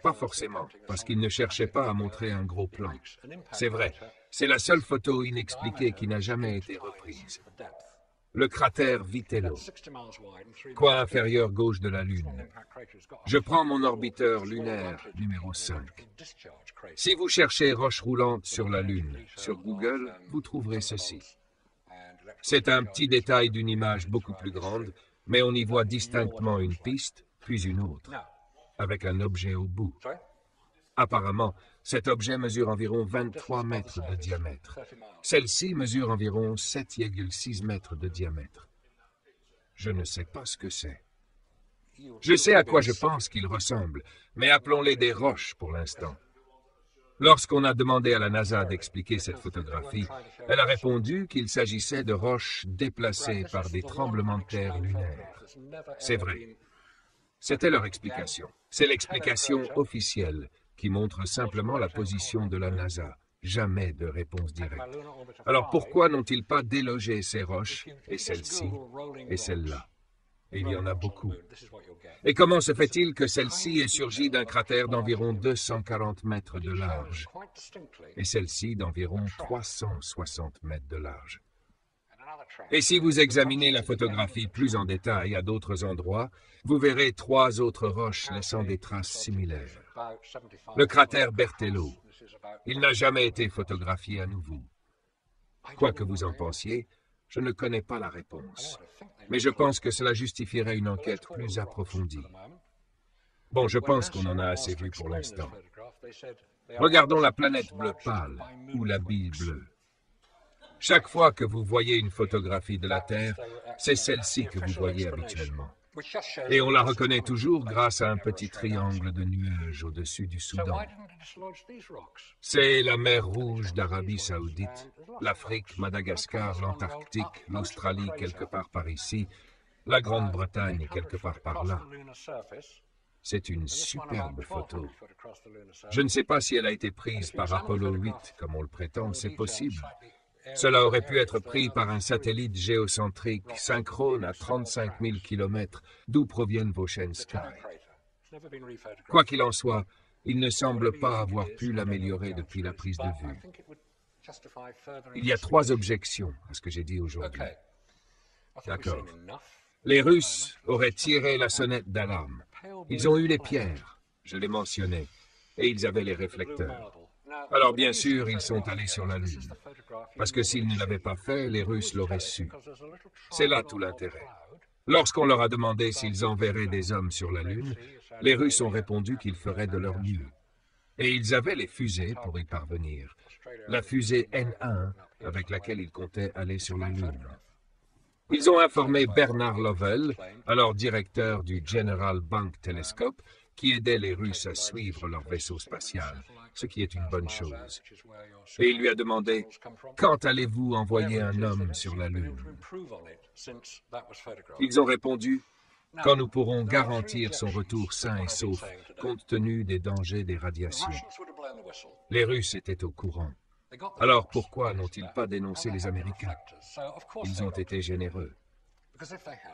S1: Pas forcément, parce qu'il ne cherchait pas à montrer un gros plan. C'est vrai, c'est la seule photo inexpliquée qui n'a jamais été reprise. Le cratère Vitello, coin inférieur gauche de la Lune. Je prends mon orbiteur lunaire numéro 5. Si vous cherchez roche roulante sur la Lune, sur Google, vous trouverez ceci. C'est un petit détail d'une image beaucoup plus grande, mais on y voit distinctement une piste, puis une autre, avec un objet au bout. Apparemment, cet objet mesure environ 23 mètres de diamètre. Celle-ci mesure environ 7,6 mètres de diamètre. Je ne sais pas ce que c'est. Je sais à quoi je pense qu'ils ressemblent, mais appelons-les des roches pour l'instant. Lorsqu'on a demandé à la NASA d'expliquer cette photographie, elle a répondu qu'il s'agissait de roches déplacées par des tremblements de terre lunaires. C'est vrai. C'était leur explication. C'est l'explication officielle qui montre simplement la position de la NASA. Jamais de réponse directe. Alors pourquoi n'ont-ils pas délogé ces roches, et celle-ci, et celle-là? Et il y en a beaucoup. Et comment se fait-il que celle-ci ait surgi d'un cratère d'environ 240 mètres de large, et celle-ci d'environ 360 mètres de large? Et si vous examinez la photographie plus en détail à d'autres endroits, vous verrez 3 autres roches laissant des traces similaires. Le cratère Berthelot. Il n'a jamais été photographié à nouveau. Quoi que vous en pensiez, Je ne connais pas la réponse, mais je pense que cela justifierait une enquête plus approfondie. Bon, je pense qu'on en a assez vu pour l'instant. Regardons la planète bleue pâle, ou la bille bleue. Chaque fois que vous voyez une photographie de la Terre, c'est celle-ci que vous voyez habituellement. Et on la reconnaît toujours grâce à un petit triangle de nuages au-dessus du Soudan. C'est la mer Rouge d'Arabie Saoudite, l'Afrique, Madagascar, l'Antarctique, l'Australie quelque part par ici, la Grande-Bretagne quelque part par là. C'est une superbe photo. Je ne sais pas si elle a été prise par Apollo 8, comme on le prétend, c'est possible. Cela aurait pu être pris par un satellite géocentrique synchrone à 35 000 km, d'où proviennent vos chaînes Sky. Quoi qu'il en soit, il ne semble pas avoir pu l'améliorer depuis la prise de vue. Il y a 3 objections à ce que j'ai dit aujourd'hui. D'accord. Les Russes auraient tiré la sonnette d'alarme. Ils ont eu les pierres, je l'ai mentionné, et ils avaient les réflecteurs. Alors bien sûr, ils sont allés sur la Lune. Parce que s'ils ne l'avaient pas fait, les Russes l'auraient su. C'est là tout l'intérêt. Lorsqu'on leur a demandé s'ils enverraient des hommes sur la Lune, les Russes ont répondu qu'ils feraient de leur mieux. Et ils avaient les fusées pour y parvenir. La fusée N1, avec laquelle ils comptaient aller sur la Lune. Ils ont informé Bernard Lovell, alors directeur du General Bank Telescope, qui aidait les Russes à suivre leur vaisseau spatial, ce qui est une bonne chose. Et il lui a demandé, « Quand allez-vous envoyer un homme sur la Lune ?» Ils ont répondu, « Quand nous pourrons garantir son retour sain et sauf, compte tenu des dangers des radiations. » Les Russes étaient au courant. Alors pourquoi n'ont-ils pas dénoncé les Américains? Ils ont été généreux.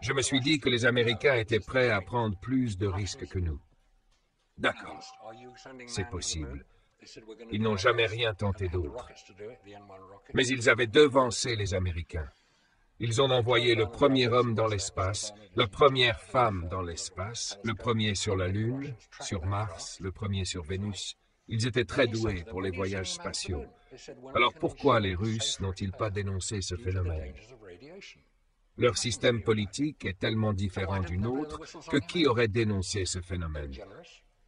S1: Je me suis dit que les Américains étaient prêts à prendre plus de risques que nous. D'accord, c'est possible. Ils n'ont jamais rien tenté d'autre. Mais ils avaient devancé les Américains. Ils ont envoyé le premier homme dans l'espace, la première femme dans l'espace, le premier sur la Lune, sur Mars, le premier sur Vénus. Ils étaient très doués pour les voyages spatiaux. Alors pourquoi les Russes n'ont-ils pas dénoncé ce phénomène? Leur système politique est tellement différent du nôtre que qui aurait dénoncé ce phénomène?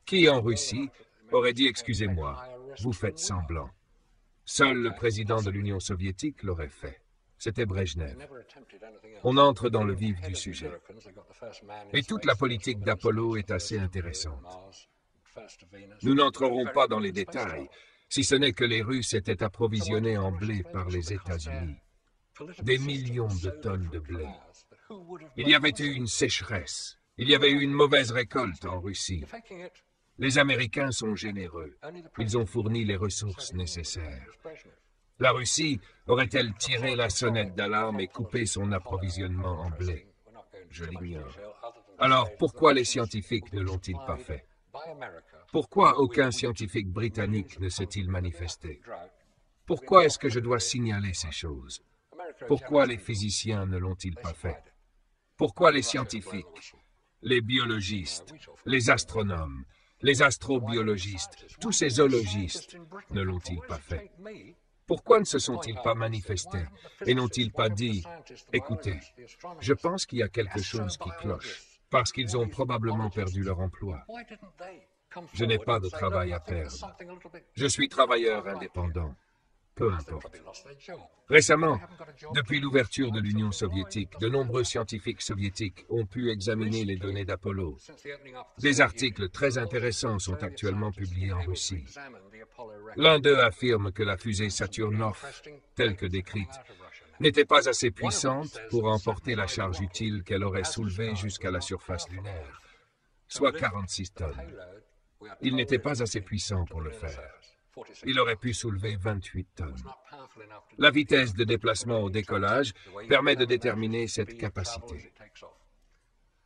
S1: Qui en Russie aurait dit « Excusez-moi, vous faites semblant ». Seul le président de l'Union soviétique l'aurait fait. C'était Brejnev. On entre dans le vif du sujet. Et toute la politique d'Apollo est assez intéressante. Nous n'entrerons pas dans les détails, si ce n'est que les Russes étaient approvisionnés en blé par les États-Unis. Des millions de tonnes de blé. Il y avait eu une sécheresse. Il y avait eu une mauvaise récolte en Russie. Les Américains sont généreux. Ils ont fourni les ressources nécessaires. La Russie aurait-elle tiré la sonnette d'alarme et coupé son approvisionnement en blé? Je l'ignore. Alors, pourquoi les scientifiques ne l'ont-ils pas fait? Pourquoi aucun scientifique britannique ne s'est-il manifesté? Pourquoi est-ce que je dois signaler ces choses? Pourquoi les physiciens ne l'ont-ils pas fait? Pourquoi les scientifiques, les biologistes, les astronomes, les astrobiologistes, tous ces zoologistes ne l'ont-ils pas fait? Pourquoi ne se sont-ils pas manifestés et n'ont-ils pas dit « Écoutez, je pense qu'il y a quelque chose qui cloche, parce qu'ils ont probablement perdu leur emploi. Je n'ai pas de travail à perdre. Je suis travailleur indépendant. Peu importe. » Récemment, depuis l'ouverture de l'Union soviétique, de nombreux scientifiques soviétiques ont pu examiner les données d'Apollo. Des articles très intéressants sont actuellement publiés en Russie. L'un d'eux affirme que la fusée Saturn-9, telle que décrite, n'était pas assez puissante pour emporter la charge utile qu'elle aurait soulevée jusqu'à la surface lunaire, soit 46 tonnes. Il n'était pas assez puissant pour le faire. Il aurait pu soulever 28 tonnes. La vitesse de déplacement au décollage permet de déterminer cette capacité.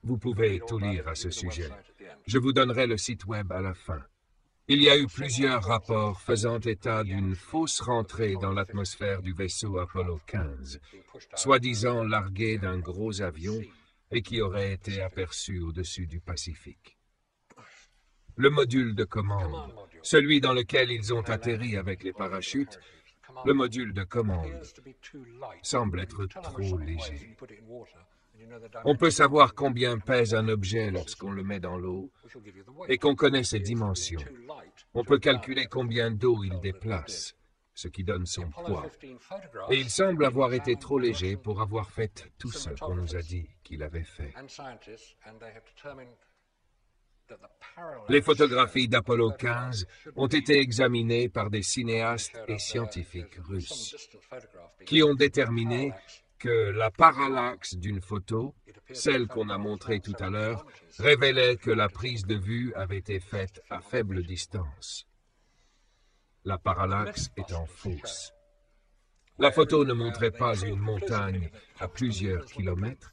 S1: Vous pouvez tout lire à ce sujet. Je vous donnerai le site web à la fin. Il y a eu plusieurs rapports faisant état d'une fausse rentrée dans l'atmosphère du vaisseau Apollo 15, soi-disant largué d'un gros avion et qui aurait été aperçu au-dessus du Pacifique. Le module de commande, celui dans lequel ils ont atterri avec les parachutes, Le module de commande semble être trop léger. On peut savoir combien pèse un objet lorsqu'on le met dans l'eau et qu'on connaît ses dimensions. On peut calculer combien d'eau il déplace, ce qui donne son poids. Et il semble avoir été trop léger pour avoir fait tout ce qu'on nous a dit qu'il avait fait. Les photographies d'Apollo 15 ont été examinées par des cinéastes et scientifiques russes qui ont déterminé que la parallaxe d'une photo, celle qu'on a montrée tout à l'heure, révélait que la prise de vue avait été faite à faible distance. La parallaxe étant fausse. La photo ne montrait pas une montagne à plusieurs kilomètres,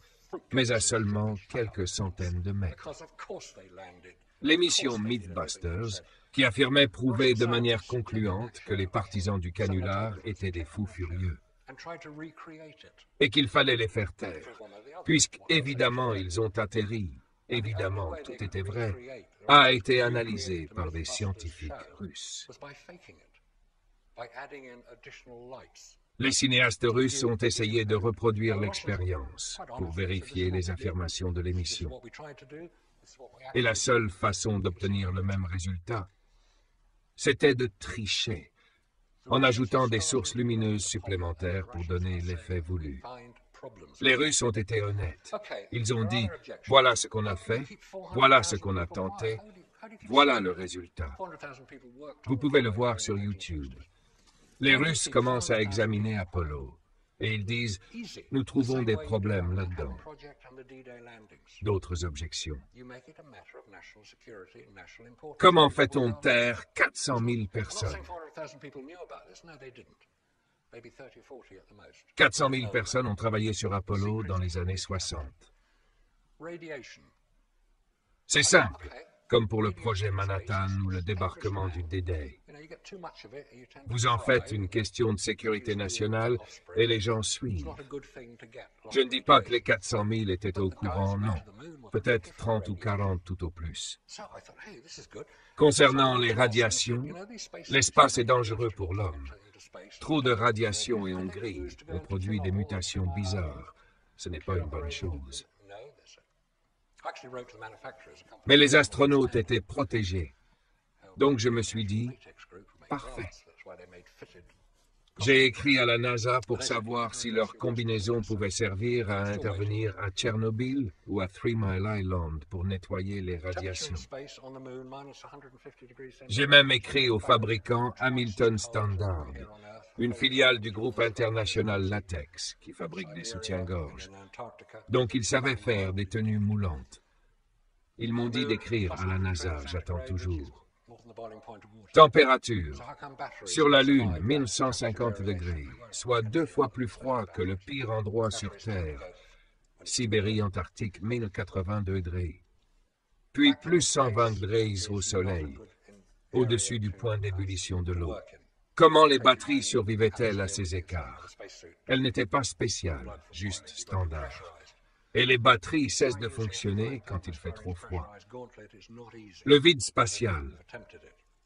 S1: mais à seulement quelques centaines de mètres. L'émission Mythbusters, qui affirmait prouver de manière concluante que les partisans du canular étaient des fous furieux, et qu'il fallait les faire taire, puisque évidemment ils ont atterri, évidemment tout était vrai, a été analysée par des scientifiques russes. Les cinéastes russes ont essayé de reproduire l'expérience pour vérifier les affirmations de l'émission. Et la seule façon d'obtenir le même résultat, c'était de tricher, en ajoutant des sources lumineuses supplémentaires pour donner l'effet voulu. Les Russes ont été honnêtes. Ils ont dit, voilà ce qu'on a fait, voilà ce qu'on a tenté, voilà le résultat. Vous pouvez le voir sur YouTube. Les Russes commencent à examiner Apollo et ils disent, nous trouvons des problèmes là-dedans. D'autres objections. Comment fait-on taire 400 000 personnes? 400 000 personnes ont travaillé sur Apollo dans les années 60. C'est simple, comme pour le projet Manhattan ou le débarquement du D-Day. Vous en faites une question de sécurité nationale et les gens suivent. Je ne dis pas que les 400 000 étaient au courant, non. Peut-être 30 ou 40 tout au plus. Concernant les radiations, l'espace est dangereux pour l'homme. Trop de radiation et on grille, on produit des mutations bizarres. Ce n'est pas une bonne chose. Mais les astronautes étaient protégés. Donc je me suis dit, parfait. J'ai écrit à la NASA pour savoir si leur combinaison pouvait servir à intervenir à Tchernobyl ou à 3 Mile Island pour nettoyer les radiations. J'ai même écrit au fabricant Hamilton Standard, une filiale du groupe international Latex qui fabrique des soutiens-gorge. Donc ils savaient faire des tenues moulantes. Ils m'ont dit d'écrire à la NASA, j'attends toujours. Température. Sur la Lune, 1150 degrés, soit 2 fois plus froid que le pire endroit sur Terre. Sibérie Antarctique, 1080 degrés. Puis plus 120 degrés au Soleil, au-dessus du point d'ébullition de l'eau. Comment les batteries survivaient-elles à ces écarts? Elles n'étaient pas spéciales, juste standards. Et les batteries cessent de fonctionner quand il fait trop froid. Le vide spatial.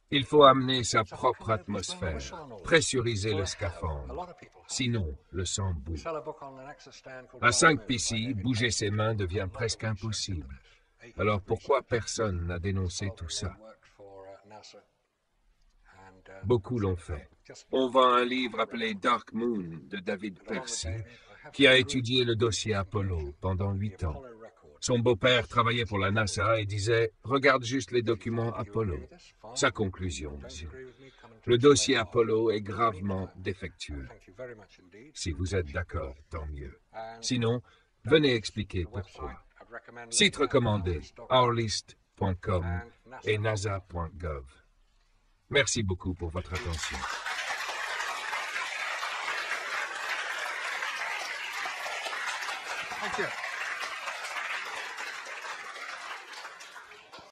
S1: Il faut amener sa propre atmosphère, pressuriser le scaphandre. Sinon, le sang bout. À 5 PC, bouger ses mains devient presque impossible. Alors pourquoi personne n'a dénoncé tout ça? Beaucoup l'ont fait. On vend un livre appelé Dark Moon de David Percy, qui a étudié le dossier Apollo pendant 8 ans. Son beau-père travaillait pour la NASA et disait « Regarde juste les documents Apollo ». Sa conclusion, monsieur. Le dossier Apollo est gravement défectueux. Si vous êtes d'accord, tant mieux. Sinon, venez expliquer pourquoi. Site recommandé, ourlist.com et nasa.gov. Merci beaucoup pour votre attention.
S2: Thank you.